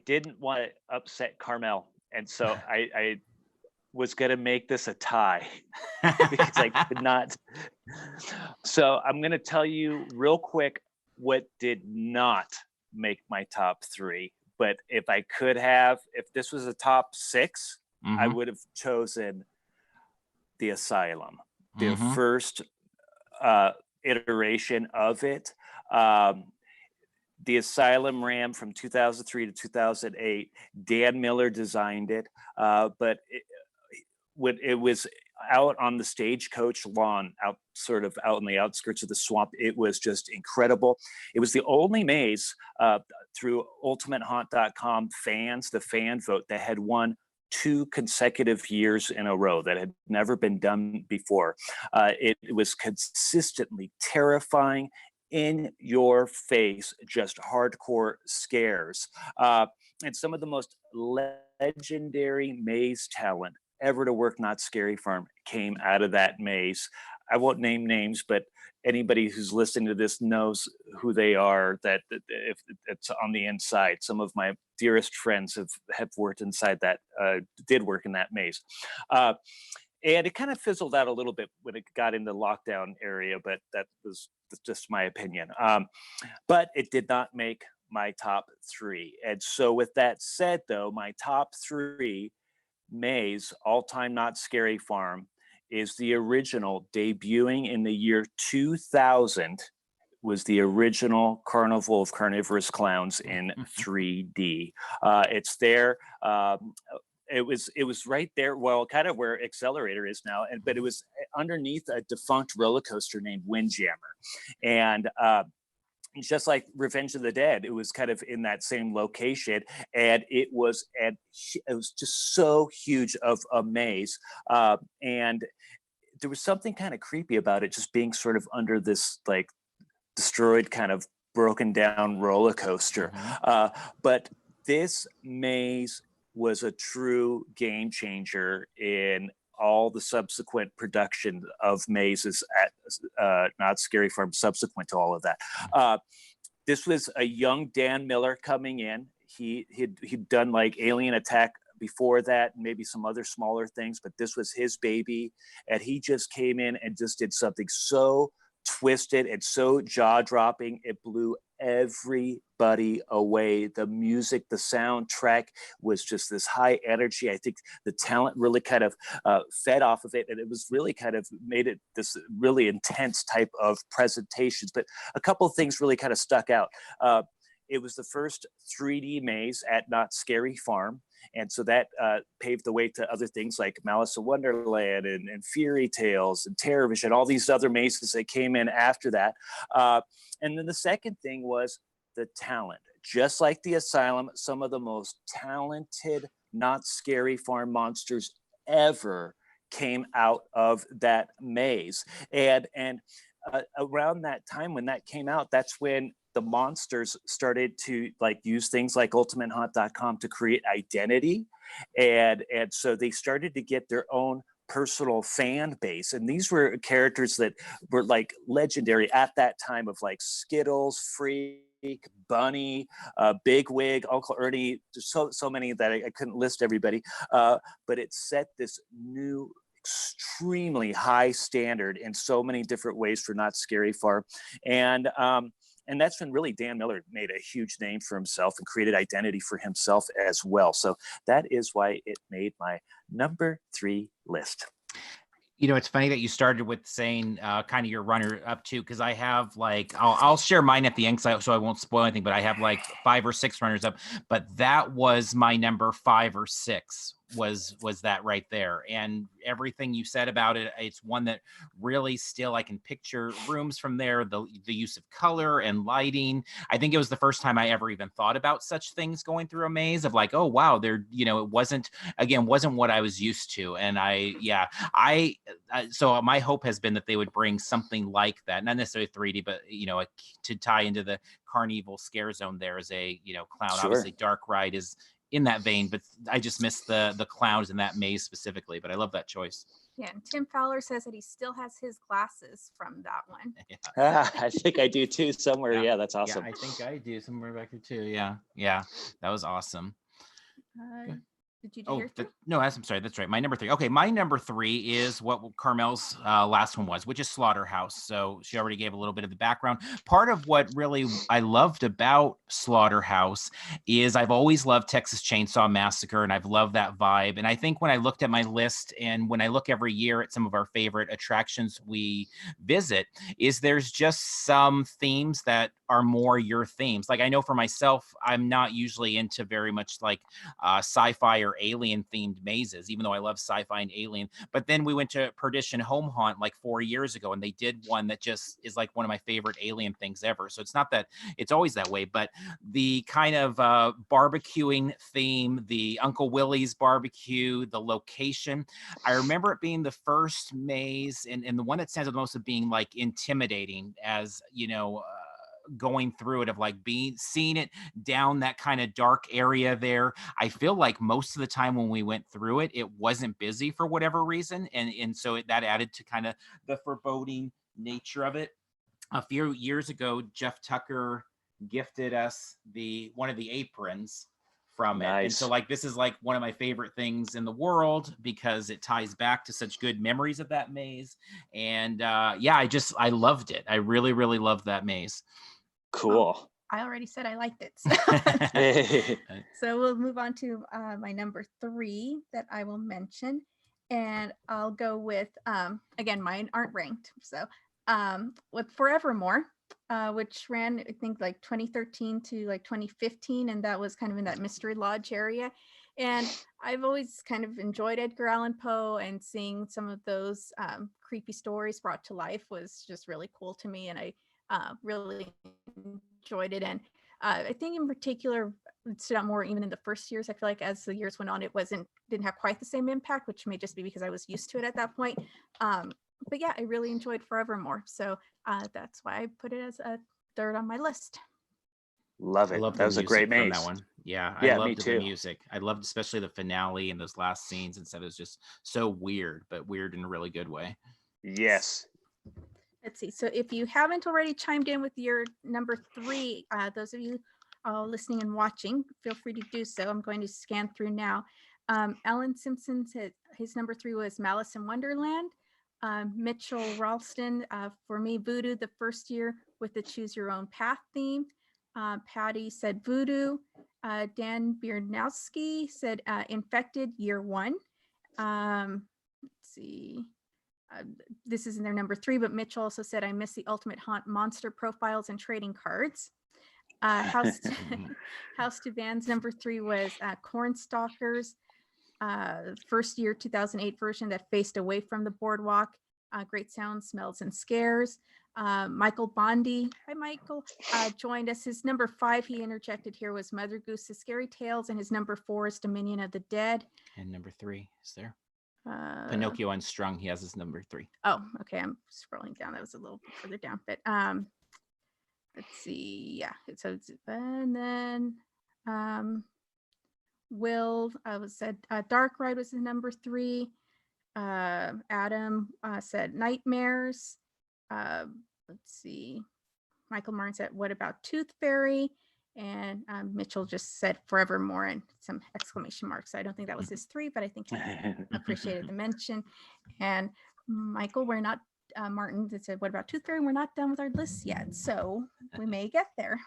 didn't want to upset Carmel. And so I was going to make this a tie because I could not. So I'm going to tell you real quick what did not make my top 3. But if I could have, if this was a top 6, I would have chosen the Asylum, the first iteration of it. The Asylum ran from 2003 to 2008. Dan Miller designed it, but it was out on the Stagecoach lawn, out in the outskirts of the swamp. It was just incredible. It was the only maze through ultimatehaunt.com fans, the fan vote, that had won 2 consecutive years in a row. That had never been done before. It was consistently terrifying, in your face, just hardcore scares. And some of the most legendary maze talent ever to work Knott's Scary Farm came out of that maze. I won't name names, but anybody who's listening to this knows who they are, that if it's on the inside. Some of my dearest friends have worked inside that, did work in that maze. And it kind of fizzled out a little bit when it got into lockdown area, but that was just my opinion. But it did not make my top 3. And so with that said, though, my top 3 maze, all-time Knott's Scary Farm, is the original, debuting in the year 2000, was the original Carnival of Carnivorous Clowns in 3D. It's there. it was right there, well, kind of where Accelerator is now, but it was underneath a defunct roller coaster named Windjammer, and just like Revenge of the Dead, it was kind of in that same location, and it was just so huge of a maze, and there was something kind of creepy about it, just being sort of under this like destroyed, kind of broken down roller coaster. But this maze was a true game changer in all the subsequent production of mazes at Knott's Scary Farm subsequent to all of that. This was a young Dan Miller coming in. He'd done like Alien Attack before that, and maybe some other smaller things, but this was his baby. And he just came in and just did something so twisted and so jaw-dropping, it blew everybody away. The music, the soundtrack was just this high energy. I think the talent really kind of fed off of it, and it was really kind of made it this really intense type of presentations. But a couple of things really kind of stuck out. It was the first 3D maze at Knott's Scary Farm. And so that paved the way to other things like Malice in Wonderland and Fairy Tales and Terrorvision, all these other mazes that came in after that. And then the second thing was the talent. Just like the Asylum, some of the most talented Knott's Scary Farm monsters ever came out of that maze. And around that time when that came out, that's when the monsters started to like use things like ultimatehaunt.com to create identity. And so they started to get their own personal fan base. And these were characters that were like legendary at that time, of like Skittles, Freak, Bunny, Bigwig, Uncle Ernie, so many that I couldn't list everybody. But it set this new extremely high standard in so many different ways for Knott's Scary Farm. And that's when really Dan Miller made a huge name for himself and created identity for himself as well. So that is why it made my number 3 list. You know, it's funny that you started with saying kind of your runner up too, because I have like, I'll share mine at the end so I won't spoil anything, but I have like 5 or 6 runners up, but that was my number 5 or 6 was that right there. And everything you said about it, it's one that really still I can picture rooms from there, the use of color and lighting. I think it was the first time I ever even thought about such things going through a maze of like, oh wow, there, you know, it wasn't what I was used to. And so my hope has been that they would bring something like that, not necessarily 3D, but you know, to tie into the Carnival Scare Zone there as a, you know, clown. Sure. Obviously Dark Ride is in that vein, but I just missed the clowns in that maze specifically. But I love that choice. Yeah, and Tim Fowler says that he still has his glasses from that one. I think I do too somewhere. Yeah, that's awesome. Yeah, I think I do somewhere back here too. Yeah, that was awesome. Did you do your 3? No, I'm sorry. That's right. My number 3. Okay, my number 3 is what Carmel's last one was, which is Slaughterhouse. So she already gave a little bit of the background. Part of what really I loved about Slaughterhouse is I've always loved Texas Chainsaw Massacre, and I've loved that vibe. And I think when I looked at my list, and when I look every year at some of our favorite attractions we visit, is there's just some themes that are more your themes. Like I know for myself, I'm not usually into very much like sci-fi or alien themed mazes, even though I love sci-fi and alien. But then we went to Perdition Home Haunt like 4 years ago, and they did one that just is like one of my favorite alien things ever. So it's not that it's always that way, but the kind of barbecuing theme, the Uncle Willie's barbecue, the location. I remember it being the first maze and the one that stands out the most of being like intimidating, as you know, going through it, of like seeing it down that kind of dark area there. I feel like most of the time when we went through it, it wasn't busy for whatever reason, and so that added to kind of the foreboding nature of it. A few years ago, Jeff Tucker gifted us one of the aprons from it. And so like this is like one of my favorite things in the world because it ties back to such good memories of that maze. And I loved it. I really, really loved that maze. Cool. I already said I liked it. So we'll move on to my number 3 that I will mention. And I'll go with, again, mine aren't ranked. So with Forevermore, which ran, I think, like 2013 to like 2015. And that was kind of in that Mystery Lodge area. And I've always kind of enjoyed Edgar Allan Poe, and seeing some of those creepy stories brought to life was just really cool to me. And I really enjoyed it. And I think in particular, it stood out more even in the first years. I feel like as the years went on, it didn't have quite the same impact, which may just be because I was used to it at that point. But yeah, I really enjoyed Forevermore. So that's why I put it as a third on my list. Love I it. love That the was a music great from maze. that one. Yeah, I Yeah, me loved the too. music. I loved especially the finale and those last scenes and stuff. It was just so weird, but weird in a really good way. Yes. Let's see. So if you haven't already chimed in with your number 3, those of you listening and watching, feel free to do so. I'm going to scan through now. Alan Simpson said his number 3 was Malice in Wonderland. Mitchell Ralston, for me, Voodoo, the first year with the Choose Your Own Path theme. Patty said Voodoo. Dan Biernowski said Infected, year 1. Let's see. This is in their number 3, but Mitch also said, I miss the Ultimate Haunt monster profiles and trading cards. House to Van's number 3 was Cornstalkers, first year 2008 version that faced away from the boardwalk. Great sound, smells, and scares. Michael Bondi, hi Michael, joined us. His number 5 he interjected here was Mother Goose's Scary Tales, and his number 4 is Dominion of the Dead. And number 3 is there. Pinocchio Unstrung, he has his number 3. Oh, okay, I'm scrolling down. That was a little bit further down, but let's see. Yeah, so and then Will said Dark Ride was his number 3. Adam said Nightmares. Let's see. Michael Martin said, what about Tooth Fairy? And Mitchell just said Forevermore and some exclamation marks. So I don't think that was his 3, but I think he appreciated the mention. And Michael, we're not, Martin that said, what about Tooth Fairy? We're not done with our list yet, so we may get there.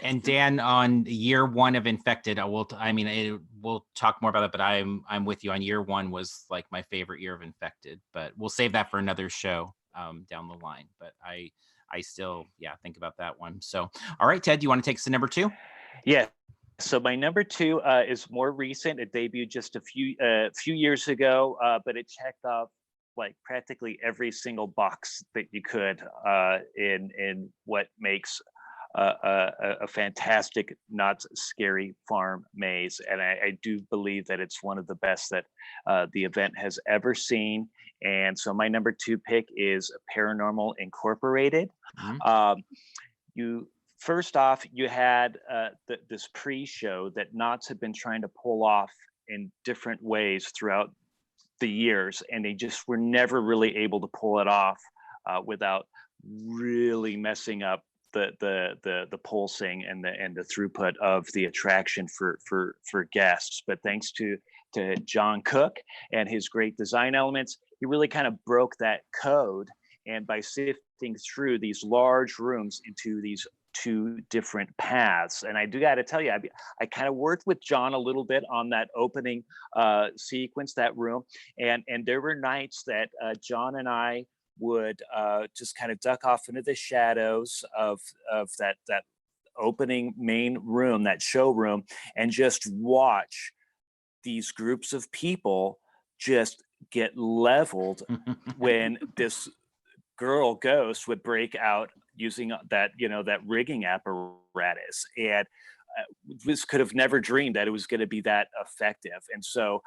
And Dan, on year 1 of Infected, we'll talk more about it, but I'm with you on year 1 was like my favorite year of Infected, but we'll save that for another show down the line. But I still, think about that one. So, all right, Ted, do you want to take us to number 2? Yeah. So my number 2 is more recent. It debuted just a few years ago, but it checked off like practically every single box that you could in what makes a fantastic Knott's Scary Farm maze. And I do believe that it's one of the best that the event has ever seen. And so my number 2 pick is Paranormal Incorporated. Mm-hmm. First off, you had this pre-show that Knott's had been trying to pull off in different ways throughout the years, and they just were never really able to pull it off without really messing up the pulsing and the throughput of the attraction for guests. But thanks to John Cook and his great design elements, he really kind of broke that code. And by sifting through these large rooms into these 2 different paths. And I do got to tell you, I kind of worked with John a little bit on that opening sequence, that room. And there were nights that John and I would just kind of duck off into the shadows of that opening main room, that showroom, and just watch these groups of people just get leveled when this girl ghost would break out using that rigging apparatus. And this could have never dreamed that it was going to be that effective. And so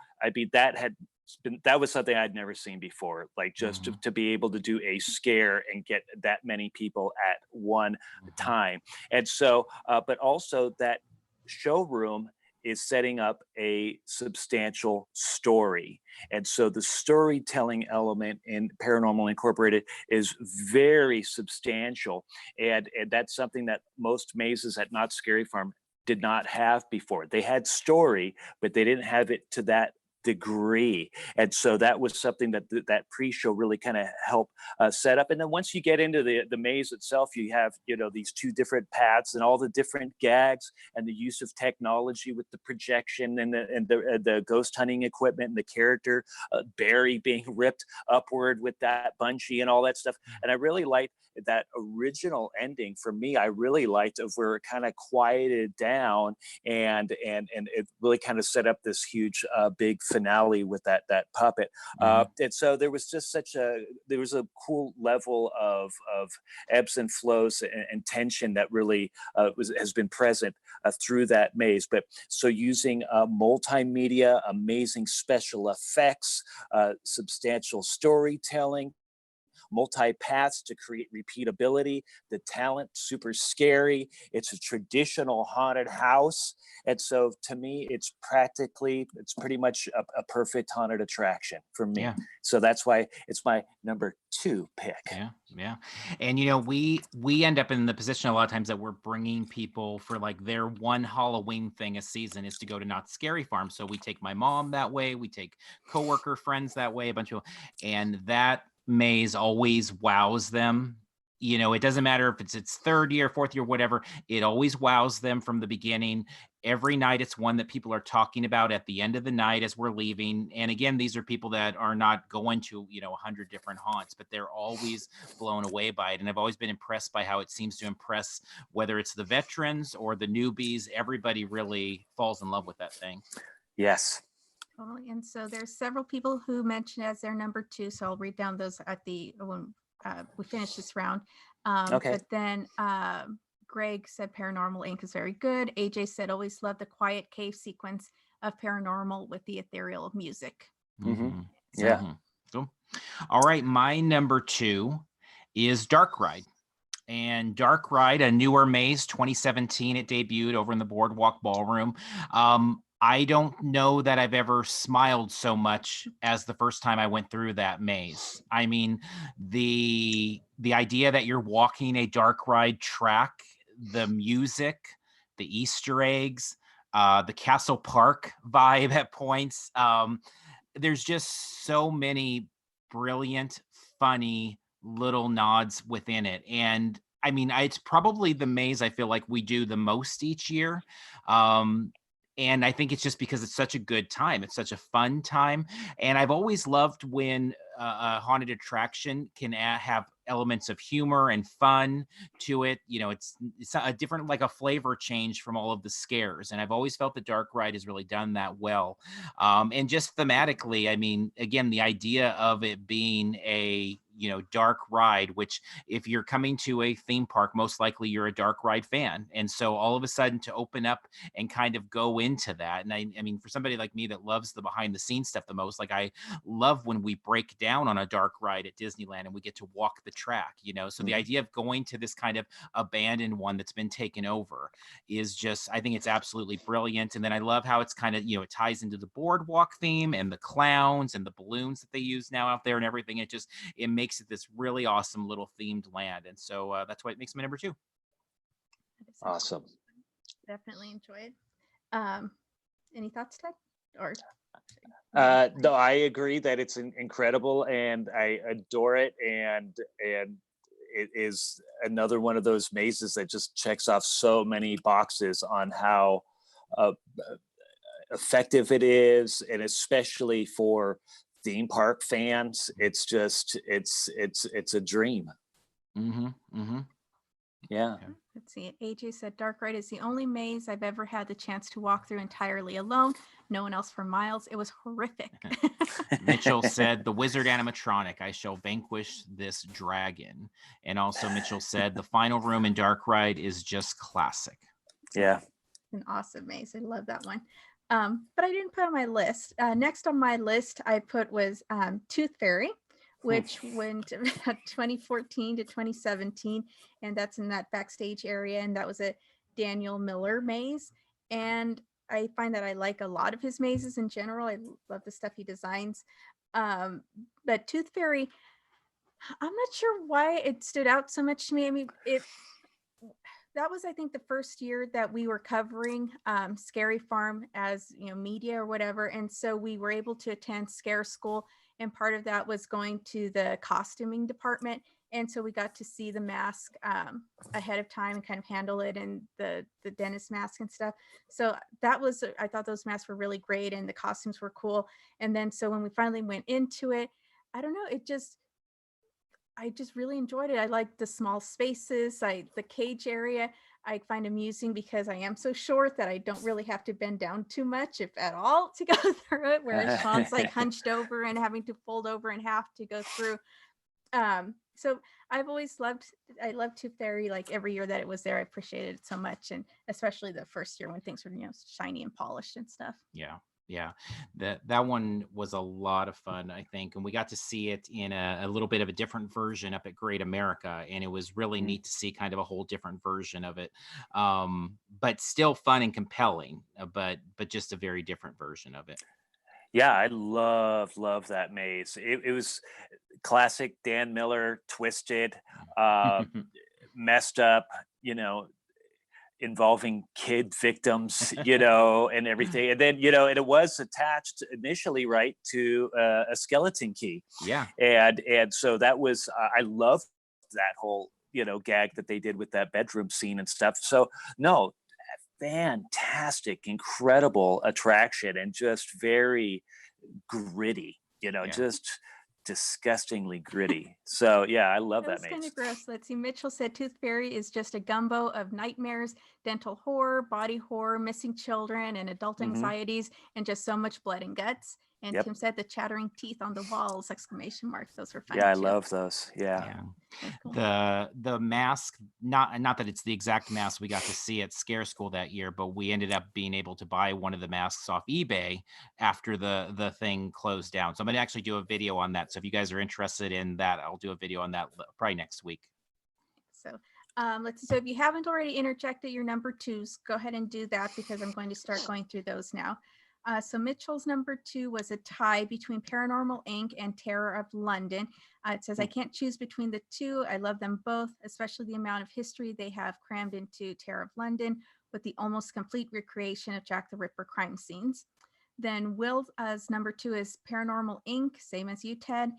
that was something I'd never seen before, like just to be able to do a scare and get that many people at one time. And so but also that showroom is setting up a substantial story. And so the storytelling element in Paranormal Incorporated is very substantial. And that's something that most mazes at Knott's Scary Farm did not have before. They had story, but they didn't have it to that degree. And so that was something that that pre-show really kind of helped set up. And then once you get into the maze itself, you have, you know, these two different paths and all the different gags and the use of technology with the projection and the ghost hunting equipment and the character Barry being ripped upward with that bungee and all that stuff. And I really liked that original ending. For me, I really liked of where it kind of quieted down and it really kind of set up this huge big finale with that puppet. And so there was just there was a cool level of ebbs and flows and tension that really has been present through that maze. But so using multimedia, amazing special effects, substantial storytelling, multi-paths to create repeatability, the talent, super scary. It's a traditional haunted house. And so to me, it's pretty much a perfect haunted attraction for me. Yeah. So that's why it's my number 2 pick. Yeah. And, you know, we end up in the position a lot of times that we're bringing people for like their one Halloween thing a season is to go to Knott Scary Farm. So we take my mom that way. We take coworker friends that way, a bunch of, and that maze always wows them. You know, it doesn't matter if it's third year, fourth year, whatever, it always wows them from the beginning. Every night it's one that people are talking about at the end of the night as we're leaving. And again, these are people that are not going to, you know, 100 different haunts, but they're always blown away by it. And I've always been impressed by how it seems to impress, whether it's the veterans or the newbies. Everybody really falls in love with that thing. Yes. Totally. And so there's several people who mentioned as their number 2. So I'll read down those at when we finish this round. Okay. But then Greg said Paranormal Inc. is very good. AJ said always love the quiet cave sequence of Paranormal with the ethereal music. Mm-hmm. Yeah. Mm-hmm. Cool. All right. My number 2 is Dark Ride. And Dark Ride, a newer maze, 2017, it debuted over in the Boardwalk Ballroom. I don't know that I've ever smiled so much as the first time I went through that maze. I mean, the idea that you're walking a dark ride track, the music, the Easter eggs, the Castle Park vibe at points. There's just so many brilliant, funny little nods within it. And I mean, it's probably the maze I feel like we do the most each year. And I think it's just because it's such a good time. It's such a fun time. And I've always loved when a haunted attraction can have elements of humor and fun to it. You know, it's a different, like a flavor change from all of the scares. And I've always felt the Dark Ride has really done that well. And just thematically, I mean, again, the idea of it being a, you know, dark ride, which if you're coming to a theme park, most likely you're a dark ride fan. And so all of a sudden to open up and kind of go into that. And I mean, for somebody like me that loves the behind the scenes stuff the most, like I love when we break down on a dark ride at Disneyland and we get to walk the track, you know? So the idea of going to this kind of abandoned one that's been taken over is just, I think it's absolutely brilliant. And then I love how it's kind of, you know, it ties into the boardwalk theme and the clowns and the balloons that they use now out there and everything. It makes it this really awesome little themed land. And so that's why it makes my number 2. Awesome. Definitely enjoy it. Any thoughts, Ted? Or no, I agree that it's incredible and I adore it. And it is another one of those mazes that just checks off so many boxes on how effective it is. And especially for theme park fans, it's just, it's a dream. Yeah. Let's see. AJ said Dark Ride is the only maze I've ever had the chance to walk through entirely alone. No one else for miles. It was horrific. Mitchell said the wizard animatronic, I shall vanquish this dragon. And also Mitchell said the final room in Dark Ride is just classic. Yeah. An awesome maze. I love that one. But I didn't put on my list. Next on my list I put was Tooth Fairy, which went 2014 to 2017. And that's in that backstage area. And that was a Daniel Miller maze. And I find that I like a lot of his mazes in general. I love the stuff he designs. But Tooth Fairy, I'm not sure why it stood out so much to me. I mean, that was, I think, the first year that we were covering Scary Farm as, media or whatever. And so we were able to attend Scare School. And part of that was going to the costuming department. And so we got to see the mask ahead of time and kind of handle it, and the dentist mask and stuff. So I thought those masks were really great and the costumes were cool. And then so when we finally went into it, I don't know, I just really enjoyed it. I like the small spaces, the cage area. I find amusing because I am so short that I don't really have to bend down too much, if at all, to go through it. Whereas Sean's like hunched over and having to fold over in half to go through. So I loved Tooth Fairy. Like every year that it was there, I appreciated it so much, and especially the first year when things were shiny and polished and stuff. Yeah, that one was a lot of fun, I think, and we got to see it in a little bit of a different version up at Great America, and it was really neat to see kind of a whole different version of it, but still fun and compelling, but just a very different version of it. Yeah, I love that maze. It was classic Dan Miller, twisted, messed up, involving kid victims, and everything. And then, and it was attached initially, right, to a skeleton key. Yeah. And so that was, I loved that whole, gag that they did with that bedroom scene and stuff. So no, fantastic, incredible attraction, and just very gritty, just disgustingly gritty. So yeah, I love that maze. Kind of gross. Let's see. Mitchell said Tooth Fairy is just a gumbo of nightmares, dental horror, body horror, missing children, and adult anxieties, and just so much blood and guts. And Tim said the chattering teeth on the walls, exclamation mark. Those were fun. Yeah, I love those. Yeah. Cool. The mask, not that it's the exact mask we got to see at Scare School that year, but we ended up being able to buy one of the masks off eBay after the thing closed down. So I'm going to actually do a video on that. So if you guys are interested in that, I'll do a video on that probably next week. So let's see. So if you haven't already interjected your number twos, go ahead and do that, because I'm going to start going through those now. So Mitchell's number 2 was a tie between Paranormal Inc. and Terror of London. It says, I can't choose between the two. I love them both, especially the amount of history they have crammed into Terror of London with the almost complete recreation of Jack the Ripper crime scenes. Then Will's number 2 is Paranormal Inc., same as you, Ted.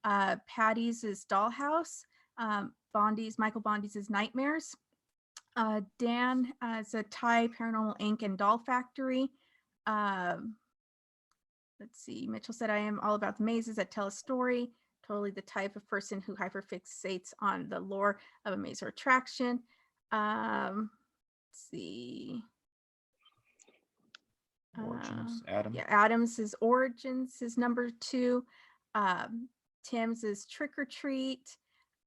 Patty's is Dollhouse. Michael Bondi's is Nightmares. Dan is a tie, Paranormal Inc. and Doll Factory. Let's see. Mitchell said, I am all about the mazes that tell a story. Totally the type of person who hyperfixates on the lore of a maze or attraction. Let's see. Origins, Adam. Yeah, Adams is Origins is number 2. Tim's is Trick or Treat.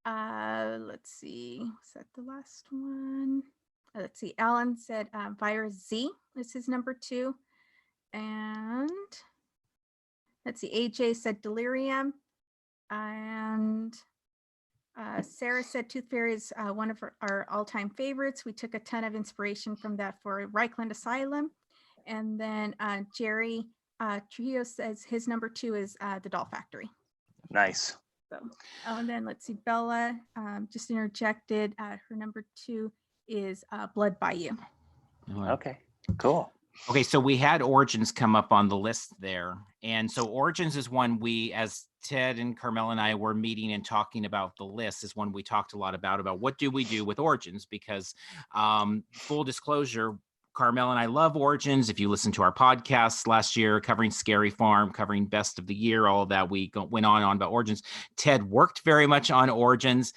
Let's see. Was that the last one? Let's see. Alan said Virus Z is his number 2. And let's see, AJ said Delirium, and Sarah said Tooth Fairy is one of our all-time favorites. We took a ton of inspiration from that for Reichland Asylum. And then Jerry Trio says his number 2 is the Doll Factory. Nice. So, and then let's see, Bella just interjected. Her number 2 is Blood Bayou. Okay, cool. Okay, so we had Origins come up on the list there. And so Origins is one we, as Ted and Carmel and I were meeting and talking about the list, is one we talked a lot about what do we do with Origins? Because full disclosure, Carmel and I love Origins. If you listen to our podcasts last year, covering Scary Farm, covering Best of the Year, all of that, we went on about Origins. Ted worked very much on Origins.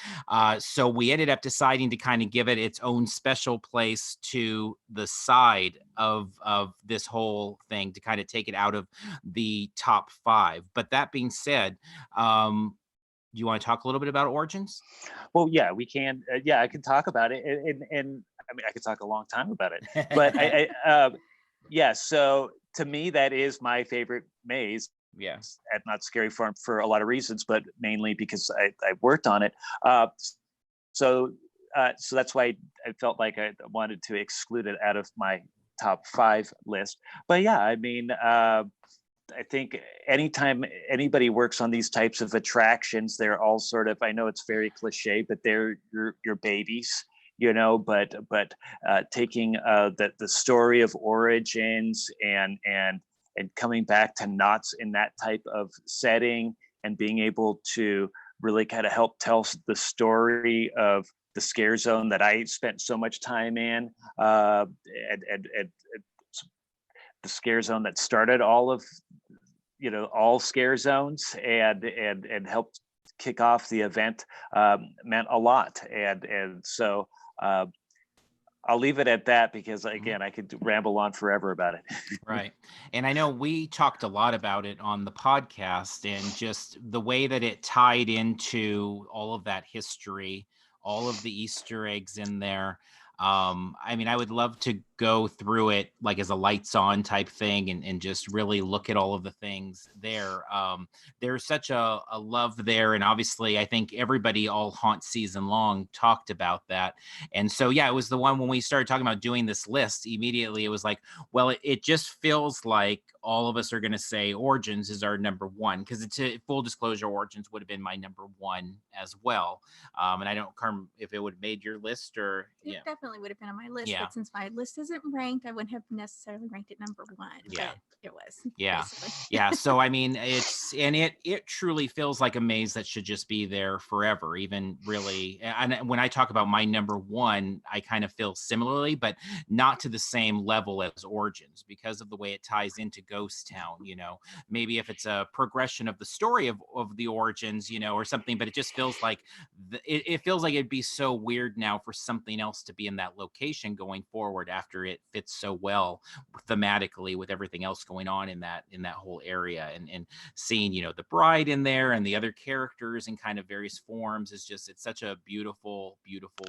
So we ended up deciding to kind of give it its own special place to the side of this whole thing, to kind of take it out of the top 5. But that being said, do you want to talk a little bit about Origins? Well, yeah, we can. Yeah, I can talk about it. And I mean, I could talk a long time about it, but yeah. So to me, that is my favorite maze. Yes, at Knott Scary Farm for a lot of reasons, but mainly because I worked on it. So that's why I felt like I wanted to exclude it out of my top 5 list. But yeah, I mean, I think anytime anybody works on these types of attractions, they're all sort of, I know it's very cliche, but they're your babies. but taking the story of origins and coming back to Knott's in that type of setting and being able to really kind of help tell the story of the scare zone that I spent so much time in, and the scare zone that started all scare zones and helped kick off the event, meant a lot. And so I'll leave it at that because, again, I could ramble on forever about it. Right. And I know we talked a lot about it on the podcast, and just the way that it tied into all of that history, all of the Easter eggs in there. I mean, I would love to go through it like as a lights on type thing and just really look at all of the things there. There's such a love there. And obviously, I think everybody all haunt season long talked about that. And so, yeah, it was the one when we started talking about doing this list, immediately it was like, well, it just feels like all of us are going to say Origins is our number one, because it's full disclosure, Origins would have been my number one as well. And I don't, Carm, if it would have made your list or it definitely would have been on my list. Yeah. But since my list isn't ranked, I wouldn't have necessarily ranked it number one. Yeah. But it was. Yeah. Basically. Yeah. So I mean, it truly feels like a maze that should just be there forever. Even really, and when I talk about my number one, I kind of feel similarly, but not to the same level as Origins because of the way it ties into Ghost Town. Maybe if it's a progression of the story of the Origins, or something, but it just feels like it feels like it'd be so weird now for something else to be in that location going forward after it fits so well thematically with everything else going on in that whole area, and seeing the bride in there and the other characters in kind of various forms is just, it's such a beautiful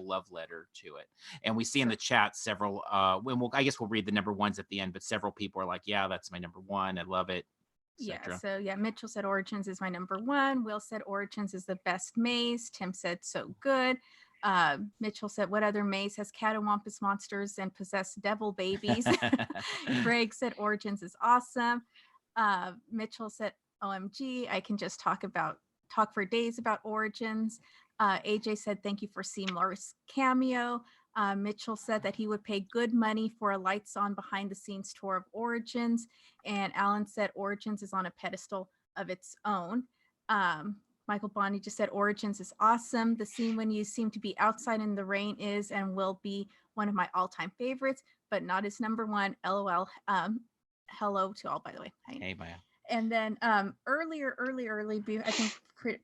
love letter to it. And we see in the chat several I guess we'll read the number ones at the end, but several people are like, yeah, that's my number one, I love it. Yeah, so Mitchell said Origins is my number one. Will said Origins is the best maze. Tim said so good. Mitchell said, what other maze has catawampus monsters and possessed devil babies? Greg said Origins is awesome. Mitchell said, OMG, I can just talk for days about Origins. AJ said, thank you for Seymour's cameo. Mitchell said that he would pay good money for a lights on behind the scenes tour of Origins. And Alan said Origins is on a pedestal of its own. Michael Bonnie just said Origins is awesome. The scene when you seem to be outside in the rain is and will be one of my all-time favorites, but not his number one. LOL. Hello to all, by the way. Hey, Maya. And then earlier, I think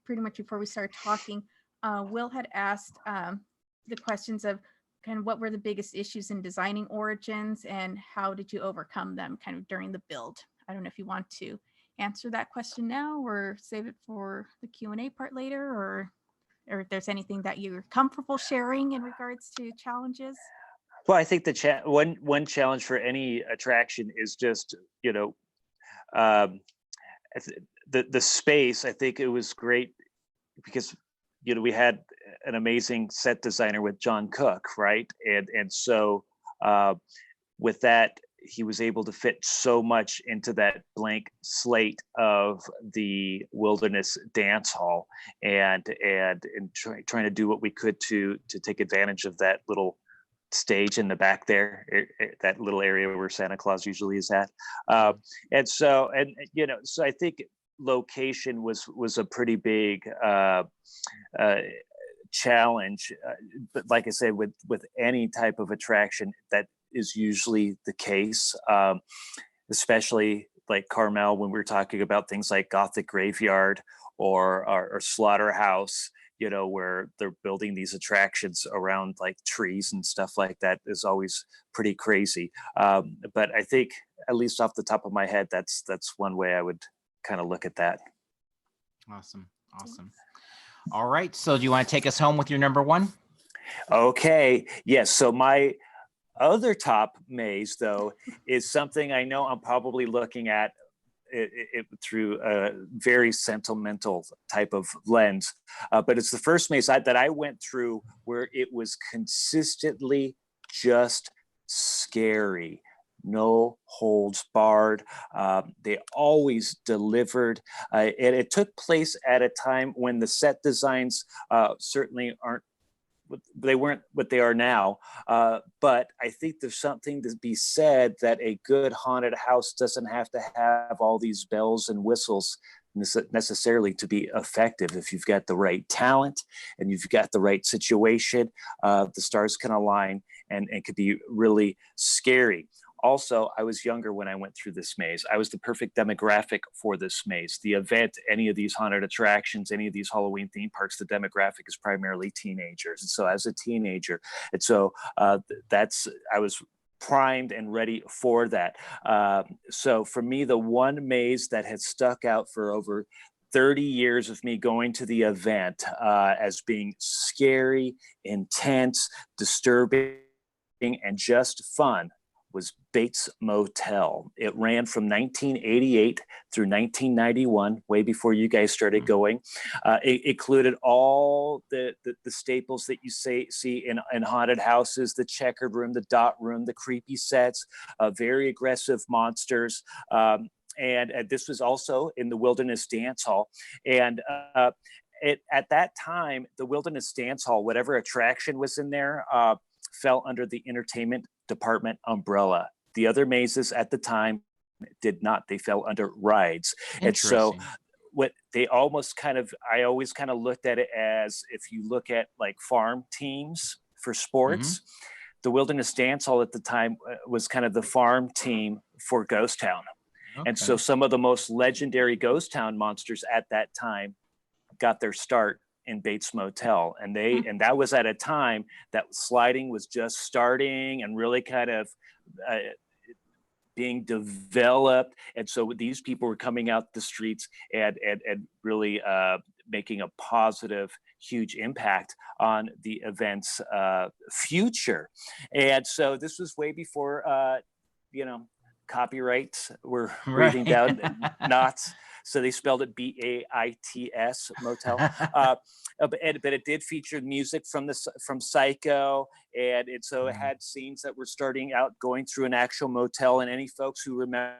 pretty much before we started talking, Will had asked the questions of kind of what were the biggest issues in designing Origins and how did you overcome them kind of during the build? I don't know if you want to answer that question now or save it for the Q&A part later, or if there's anything that you're comfortable sharing in regards to challenges. Well, I think one challenge for any attraction is just, the space. I think it was great because, we had an amazing set designer with John Cook, right? And so with that, he was able to fit so much into that blank slate of the Wilderness Dance Hall, and trying to do what we could to take advantage of that little stage in the back there, that little area where Santa Claus usually is at. So I think location was a pretty big challenge, but like I said, with any type of attraction, that is usually the case, especially like Carmel, when we're talking about things like Gothic Graveyard or Slaughterhouse, where they're building these attractions around like trees and stuff like that, is always pretty crazy. But I think, at least off the top of my head, that's one way I would kind of look at that. Awesome. All right. So do you want to take us home with your number one? Okay. Yes. So my other top maze, though, is something I know I'm probably looking at it through a very sentimental type of lens. But it's the first maze that I went through where it was consistently just scary. No holds barred. They always delivered. And it took place at a time when the set designs certainly aren't they weren't what they are now. But I think there's something to be said that a good haunted house doesn't have to have all these bells and whistles necessarily to be effective. If you've got the right talent and you've got the right situation, the stars can align and could be really scary. Also, I was younger when I went through this maze. I was the perfect demographic for this maze. The event, any of these haunted attractions, any of these Halloween theme parks, the demographic is primarily teenagers. And so as a teenager, and so I was primed and ready for that. So for me, the one maze that had stuck out for over 30 years of me going to the event as being scary, intense, disturbing, and just fun was Bates Motel. It ran from 1988 through 1991, way before you guys started going. It included all the staples that you see in haunted houses: the checkered room, the dot room, the creepy sets, very aggressive monsters. And this was also in the Wilderness Dance Hall. And at that time, the Wilderness Dance Hall, whatever attraction was in there, fell under the entertainment department umbrella. The other mazes at the time did not. They fell under rides. And so what they almost I always kind of looked at it as, if you look at like farm teams for sports, the Wilderness Dance Hall at the time was kind of the farm team for Ghost Town. Okay. And so some of the most legendary Ghost Town monsters at that time got their start in Bates Motel. And that was at a time that sliding was just starting and really kind of being developed. And so these people were coming out the streets and really making a positive, huge impact on the event's future. And so this was way before, copyrights were breathing down Knott's. So they spelled it Baits Motel. But it did feature music from Psycho, and it had scenes that were starting out going through an actual motel. And any folks who remember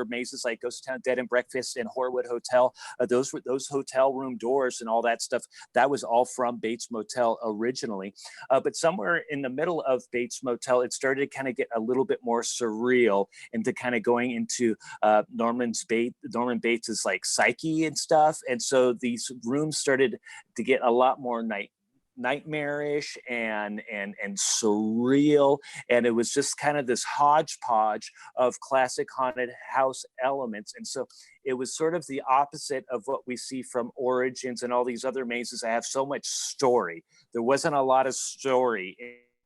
mazes like Ghost Town Dead and Breakfast and Horwood Hotel, those hotel room doors and all that stuff, that was all from Bates Motel originally. But somewhere in the middle of Bates Motel, it started to kind of get a little bit more surreal into kind of going into Norman Bates's like psyche and stuff. And so these rooms started to get a lot more nightmarish and surreal, and it was just kind of this hodgepodge of classic haunted house elements. And so it was sort of the opposite of what we see from Origins and all these other mazes that have so much story. There wasn't a lot of story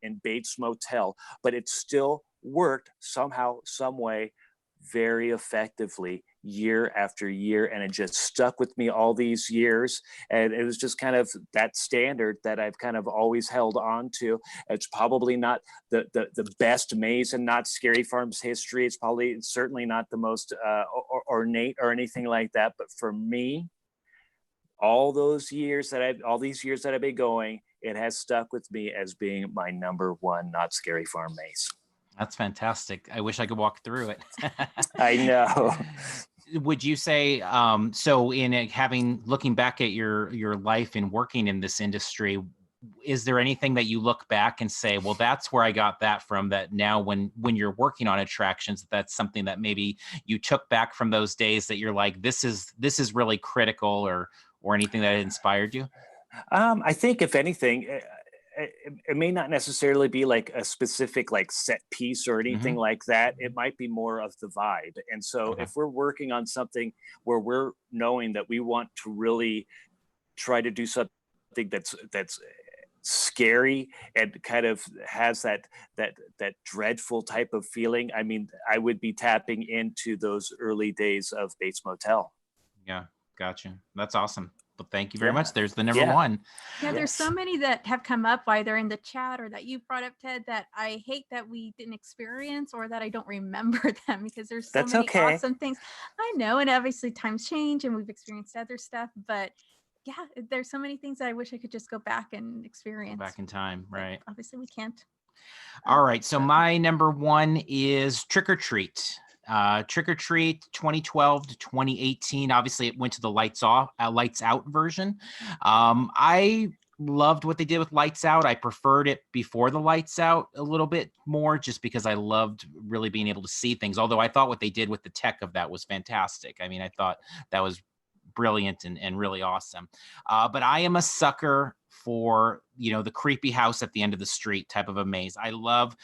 in Bates Motel, but it still worked somehow, some way, very effectively year after year, and it just stuck with me all these years. And it was just kind of that standard that I've kind of always held on to. It's probably not the best maze in Knott's Scary Farm's history. It's certainly not the most ornate or anything like that. But for me, all these years that I've been going, it has stuck with me as being my number one Knott's Scary Farm maze. That's fantastic. I wish I could walk through it. I know. Would you say, so in looking back at your life and working in this industry, is there anything that you look back and say, well, that's where I got that from, that now when you're working on attractions, that's something that maybe you took back from those days that you're like, this is really critical, or anything that inspired you? I think if anything, it may not necessarily be like a specific like set piece or anything like that. It might be more of the vibe. And so if we're working on something where we're knowing that we want to really try to do something that's scary and kind of has that dreadful type of feeling, I mean, I would be tapping into those early days of Bates Motel. Yeah, gotcha. That's awesome. Well, thank you very much. There's the number one. Yeah, there's so many that have come up either in the chat or that you brought up, Ted, that I hate that we didn't experience or that I don't remember them, because there's so many awesome things. I know, and obviously times change and we've experienced other stuff, but yeah, there's so many things that I wish I could just go back and experience. Back in time, right? But obviously we can't. All right, so my number one is Trick or Treat. Trick or Treat 2012 to 2018. Obviously, it went to the lights out version. I loved what they did with Lights Out. I preferred it before the Lights Out a little bit more, just because I loved really being able to see things. Although I thought what they did with the tech of that was fantastic. I mean, I thought that was brilliant and really awesome. But I am a sucker for, the creepy house at the end of the street type of a maze. I love,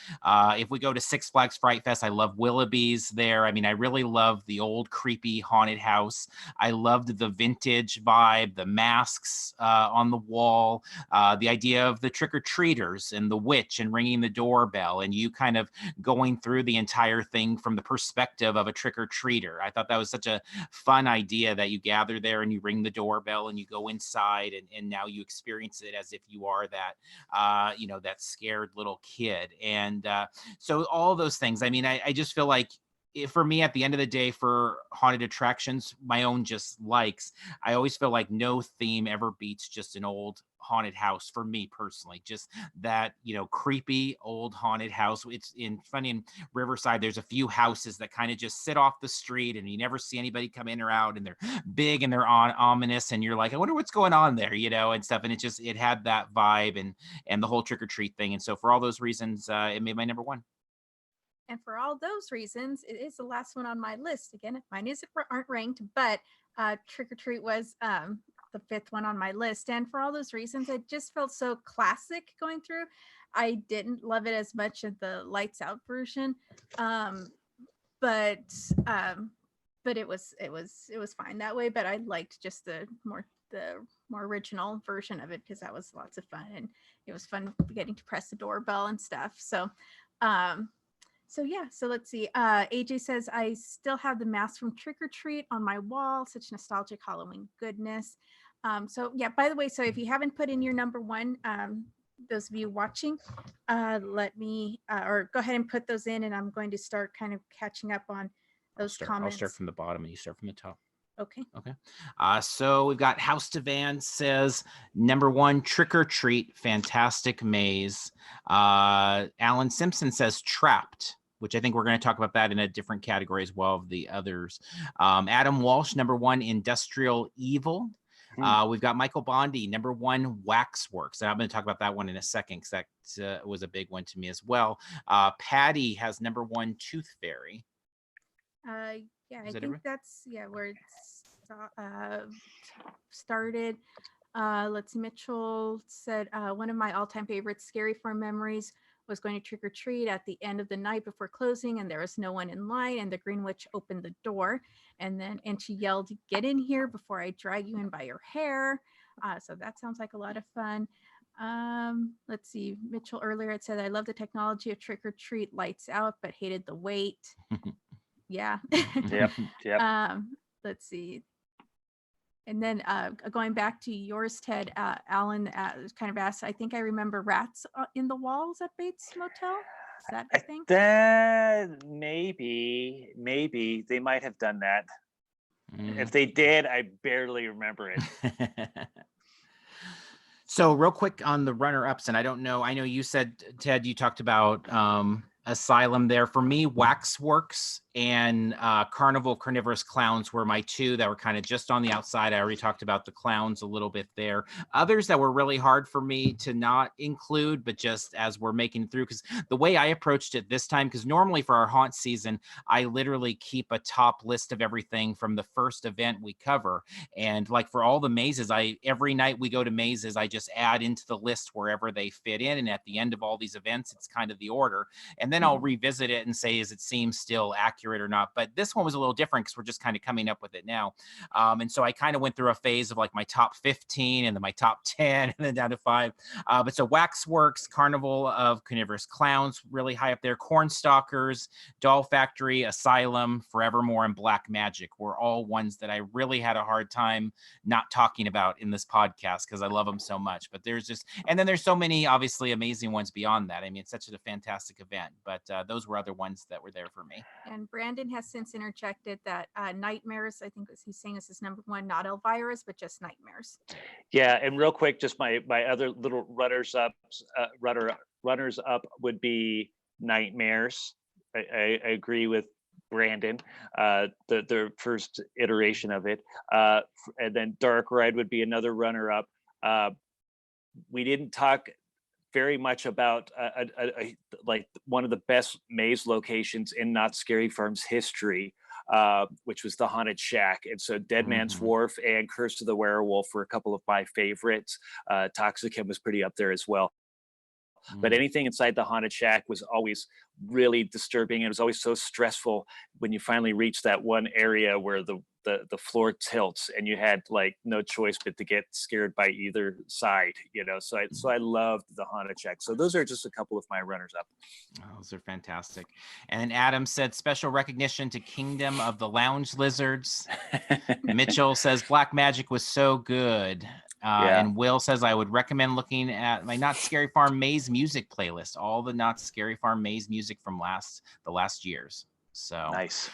if we go to Six Flags Fright Fest, I love Willoughby's there. I mean, I really love the old creepy haunted house. I loved the vintage vibe, the masks on the wall, the idea of the trick-or-treaters and the witch and ringing the doorbell, and you kind of going through the entire thing from the perspective of a trick-or-treater. I thought that was such a fun idea, that you gather there and you ring the doorbell and you go inside, and now you experience it as if you are that that scared little kid. And so all those things, I mean, I just feel like, for me, at the end of the day, for haunted attractions, my own just likes, I always feel like no theme ever beats just an old haunted house for me personally. Just that, creepy old haunted house. It's funny, in Riverside, there's a few houses that kind of just sit off the street and you never see anybody come in or out, and they're big and they're ominous, and you're like, I wonder what's going on there, and stuff. And it had that vibe and the whole trick or treat thing. And so for all those reasons, it made my number one. And for all those reasons, it is the last one on my list. Again, mine aren't ranked, but Trick or Treat was the fifth one on my list. And for all those reasons, it just felt so classic going through. I didn't love it as much as the Lights Out version, but it was fine that way. But I liked just the more original version of it, because that was lots of fun, and it was fun getting to press the doorbell and stuff. So so let's see. AJ says, I still have the mask from Trick or Treat on my wall. Such nostalgic Halloween goodness. So yeah, by the way, so if you haven't put in your number one, those of you watching, let me, or go ahead and put those in, and I'm going to start kind of catching up on those comments. I'll start from the bottom and you start from the top. Okay. So we've got House to Van says, number one, Trick or Treat, fantastic maze. Alan Simpson says Trapped, which I think we're going to talk about that in a different category as well of the others. Adam Walsh, number one, Industrial Evil. We've got Michael Bondi, number one, Waxworks. And I'm going to talk about that one in a second, because that was a big one to me as well. Patty has number one, Tooth Fairy. Yeah, I think that's where it started. Let's see, Mitchell said, one of my all-time favorite scary farm memories was going to Trick or Treat at the end of the night before closing, and there was no one in line, and the Green Witch opened the door, and she yelled, "Get in here before I drag you in by your hair." So that sounds like a lot of fun. Let's see, Mitchell earlier had said, I love the technology of Trick or Treat Lights Out, but hated the wait. Yeah. Yep. Let's see. And then going back to yours, Ted, Alan kind of asked, I think I remember rats in the walls at Bates Motel. Is that a thing? Maybe they might have done that. If they did, I barely remember it. So real quick on the runner-ups, and I don't know, I know you said, Ted, you talked about Asylum there. For me, Waxworks and Carnival of Carnivorous Clowns were my two that were kind of just on the outside. I already talked about the clowns a little bit there. Others that were really hard for me to not include, but just as we're making through, because the way I approached it this time, because normally for our haunt season, I literally keep a top list of everything from the first event we cover. And like for all the mazes, every night we go to mazes, I just add into the list wherever they fit in. And at the end of all these events, it's kind of the order. And then I'll revisit it and say, is it seems still accurate or not? But this one was a little different because we're just kind of coming up with it now. And so I kind of went through a phase of like my top 15 and then my top 10 and then down to 5. But so Waxworks, Carnival of Carnivorous Clowns, really high up there. Cornstalkers, Doll Factory, Asylum, Forevermore, and Black Magic were all ones that I really had a hard time not talking about in this podcast because I love them so much. But there's just, and then there's so many obviously amazing ones beyond that. I mean, it's such a fantastic event, but those were other ones that were there for me. And Brandon has since interjected that Nightmares, I think he's saying this is number one, not Elvira's, but just Nightmares. Yeah, and real quick, just my other little runners up would be Nightmares. I agree with Brandon, the first iteration of it, and then Dark Ride would be another runner up. we didn't talk very much about like one of the best maze locations in Knott's Scary Farm's history, which was the Haunted Shack. And so Dead Man's Wharf and Curse of the Werewolf were a couple of my favorites. Toxicum was pretty up there as well. But anything inside the Haunted Shack was always really disturbing. It was always so stressful when you finally reached that one area where the floor tilts and you had like no choice but to get scared by either side, you know. So I loved the Haunted Shack. So those are just a couple of my runners up. Oh, those are fantastic. And Adam said special recognition to Kingdom of the Lounge Lizards. Mitchell says Black Magic was so good. And Will says, I would recommend looking at my Knott's Scary Farm Maze music playlist, all the Knott's Scary Farm Maze music from the last years. So nice.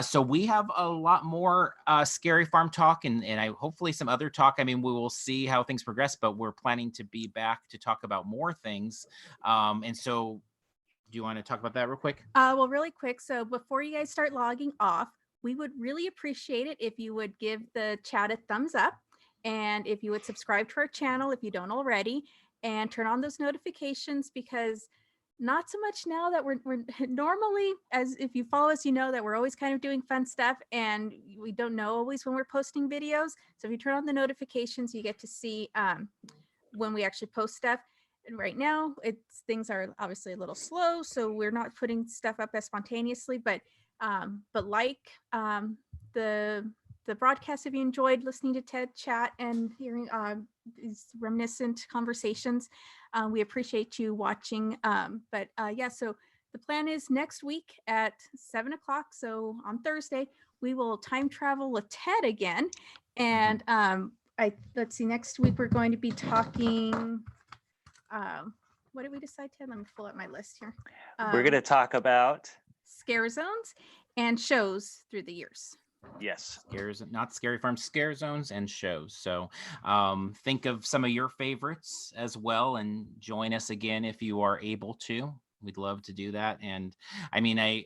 So we have a lot more Scary Farm talk and I hopefully some other talk. I mean, we will see how things progress, but we're planning to be back to talk about more things. And so do you want to talk about that real quick? Well, really quick. So before you guys start logging off, we would really appreciate it if you would give the chat a thumbs up. And if you would subscribe to our channel, if you don't already, and turn on those notifications, because not so much now that we're normally, as if you follow us, you know that we're always kind of doing fun stuff and we don't know always when we're posting videos. So if you turn on the notifications, you get to see when we actually post stuff. And right now things are obviously a little slow, so we're not putting stuff up as spontaneously, but like the broadcast, if you enjoyed listening to Ted chat and hearing these reminiscent conversations, we appreciate you watching. Yeah, so the plan is next week at 7 o'clock. So on Thursday, we will time travel with Ted again. And let's see, next week we're going to be talking, what did we decide, Ted? Let me pull up my list here. We're going to talk about scare zones and shows through the years. Yes. Knott's Scary Farm scare zones and shows. So think of some of your favorites as well and join us again if you are able to. We'd love to do that. And I mean,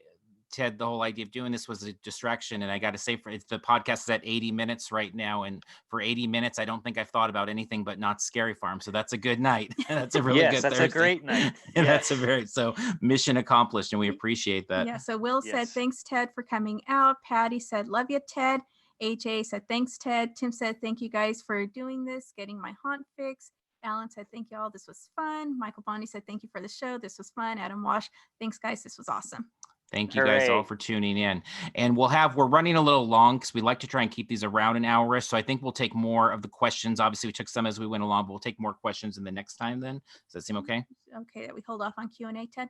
Ted, the whole idea of doing this was a distraction. And I got to say, the podcast is at 80 minutes right now. And for 80 minutes, I don't think I've thought about anything but Knott's Scary Farm. So that's a good night. That's a really good that's Thursday. a great night. And that's so mission accomplished. And we appreciate that. Yeah. So Will said, thanks, Ted, for coming out. Patty said, love you, Ted. AJ said, thanks, Ted. Tim said, thank you guys for doing this, getting my haunt fix. Alan said, thank you all. This was fun. Michael Bondi said, thank you for the show. This was fun. Adam Wash, thanks, guys. This was awesome. Thank you guys all for tuning in. And we're running a little long because we like to try and keep these around an hour-ish. So I think we'll take more of the questions. Obviously, we took some as we went along, but we'll take more questions in the next time then. Does that seem okay? Okay, that we hold off on Q&A, Ted?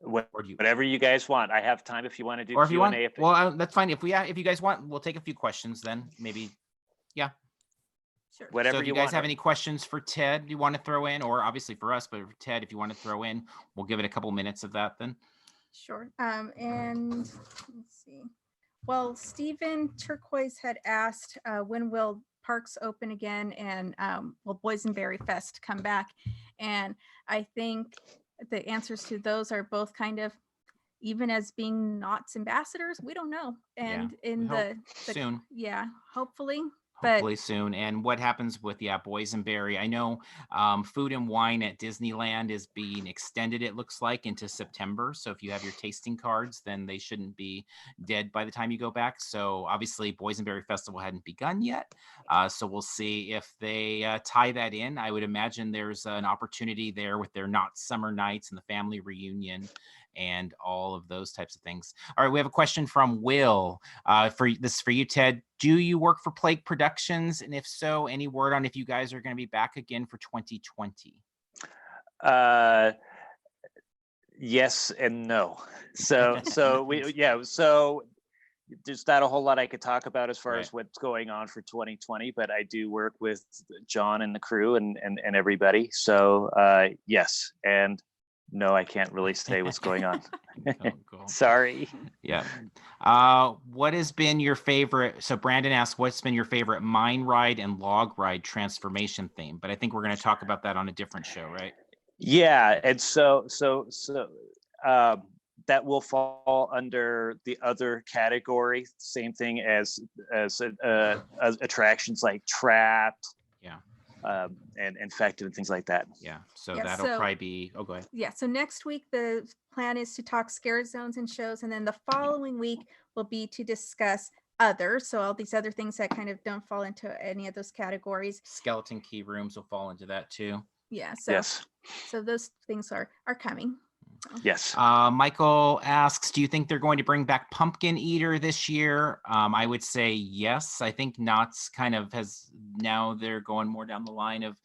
Whatever you guys want. I have time if you want to do or if Q&A. You want, well, that's fine. If you guys want, we'll take a few questions then. Maybe, yeah. Sure. Whatever so if you guys have any questions for Ted you want to throw in, or obviously for us, but for Ted, if you want to throw in, we'll give it a couple minutes of that then. Sure. And let's see. Well, Stephen Turquoise had asked when will parks open again and will Boysenberry Fest come back? And I think the answers to those are both kind of, even as being Knott's ambassadors, we don't know. And in the soon. Yeah, hopefully. Hopefully soon. And what happens with Boysenberry? I know food and wine at Disneyland is being extended, it looks like, into September. So if you have your tasting cards, then they shouldn't be dead by the time you go back. So obviously Boysenberry Festival hadn't begun yet. So we'll see if they tie that in. I would imagine there's an opportunity there with their Knott Summer Nights and the family reunion and all of those types of things. All right, we have a question from Will. For you, Ted. Do you work for Plague Productions? And if so, any word on if you guys are going to be back again for 2020? Yes and no. So there's not a whole lot I could talk about as far as what's going on for 2020, but I do work with John and the crew and everybody. So yes, and no, I can't really say what's going on. Cool. Sorry. Yeah. What has been your favorite? So Brandon asked, what's been your favorite mine ride and log ride transformation theme? But I think we're going to talk about that on a different show, right? Yeah. And so that will fall under the other category. Same thing as attractions like Trapped. Yeah. and infected and things like that. Yeah. So Yeah, that'll so- probably be, oh, go ahead. Yeah, so next week the plan is to talk scare zones and shows, and then the following week will be to discuss others. So all these other things that kind of don't fall into any of those categories. Skeleton key rooms will fall into that too. Yeah, so Yes. so those things are coming. Yes. Michael asks, do you think they're going to bring back Pumpkin Eater this year? I would say yes. I think Knott's kind of now they're going more down the line of,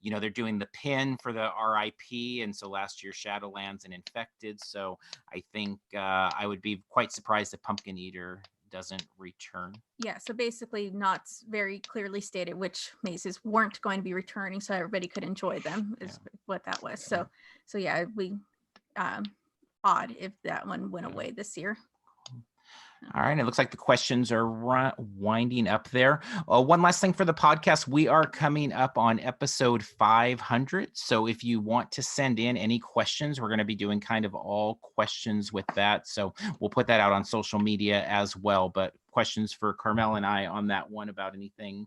they're doing the pin for the RIP. And so last year Shadowlands and Infected. So I think I would be quite surprised if Pumpkin Eater doesn't return. Yeah, so basically Knott's very clearly stated which mazes weren't going to be returning so everybody could enjoy them is what that was. So yeah, we odd if that one went away this year. All right. It looks like the questions are winding up there. One last thing for the podcast. We are coming up on episode 500. So if you want to send in any questions, we're going to be doing kind of all questions with that. So we'll put that out on social media as well. But questions for Carmel and I on that one about anything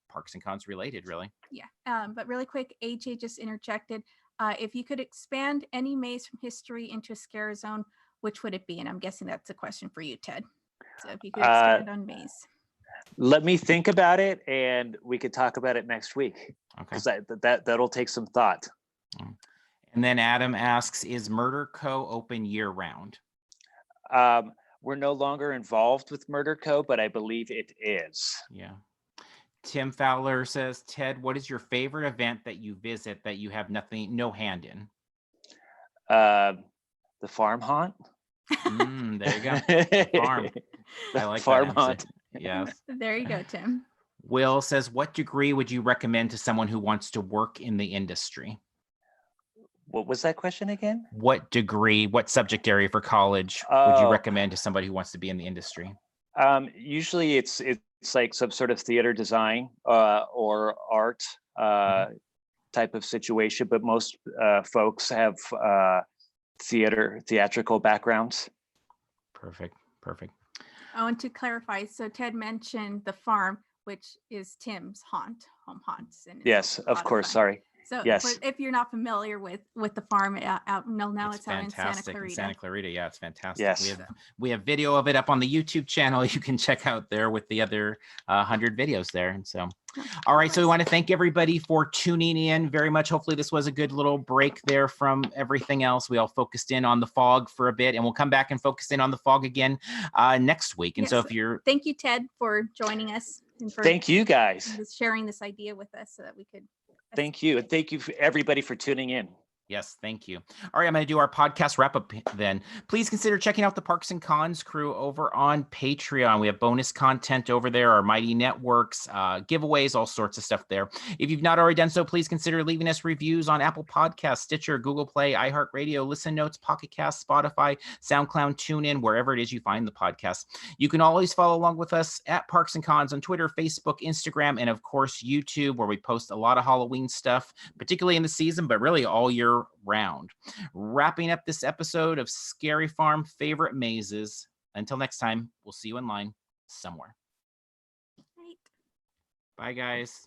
Parks and Cons related, really. Yeah, but really quick, AJ just interjected. If you could expand any maze from history into a scare zone, which would it be? And I'm guessing that's a question for you, Ted. So if you could expand on maze. Let me think about it, and we could talk about it next week. Okay. Because that'll take some thought. And then Adam asks, is Murder Co. open year round? We're no longer involved with Murder Co., but I believe it is. Yeah. Tim Fowler says, Ted, what is your favorite event that you visit that you have no hand in? The farm haunt. There you go. The farm. I like farm that haunt. Yes. There you go, Tim. Will says, what degree would you recommend to someone who wants to work in the industry? What was that question again? What degree, what subject area for college would you recommend to somebody who wants to be in the industry? Usually it's like some sort of theater design or art type of situation, but most folks have theatrical backgrounds. Perfect. Oh, and to clarify, so Ted mentioned the farm, which is Tim's home haunts. And Yes, of course. Sorry. So yes. if you're not familiar with the farm out now it's out in Santa Clarita. Santa Clarita. Yeah, it's fantastic. Yes. We have video of it up on the YouTube channel. You can check out there with the other 100 videos there. And so, all right. So we want to thank everybody for tuning in very much. Hopefully this was a good little break there from everything else. We all focused in on the fog for a bit, and we'll come back and focus in on the fog again next week. And so thank you, Ted, for joining us. And for thank you guys. Sharing this idea with us so that we could. Thank you. And thank you for everybody for tuning in. Yes, thank you. All right, I'm going to do our podcast wrap up then. Please consider checking out the Parks and Cons crew over on Patreon. We have bonus content over there, our Mighty Networks, giveaways, all sorts of stuff there. If you've not already done so, please consider leaving us reviews on Apple Podcasts, Stitcher, Google Play, iHeartRadio, Listen Notes, Pocket Cast, Spotify, SoundCloud, TuneIn, wherever it is you find the podcast. You can always follow along with us at Parks and Cons on Twitter, Facebook, Instagram, and of course, YouTube, where we post a lot of Halloween stuff, particularly in the season, but really all year round. Wrapping up this episode of Scary Farm Favorite Mazes. Until next time, we'll see you in line somewhere. Right. Bye, guys.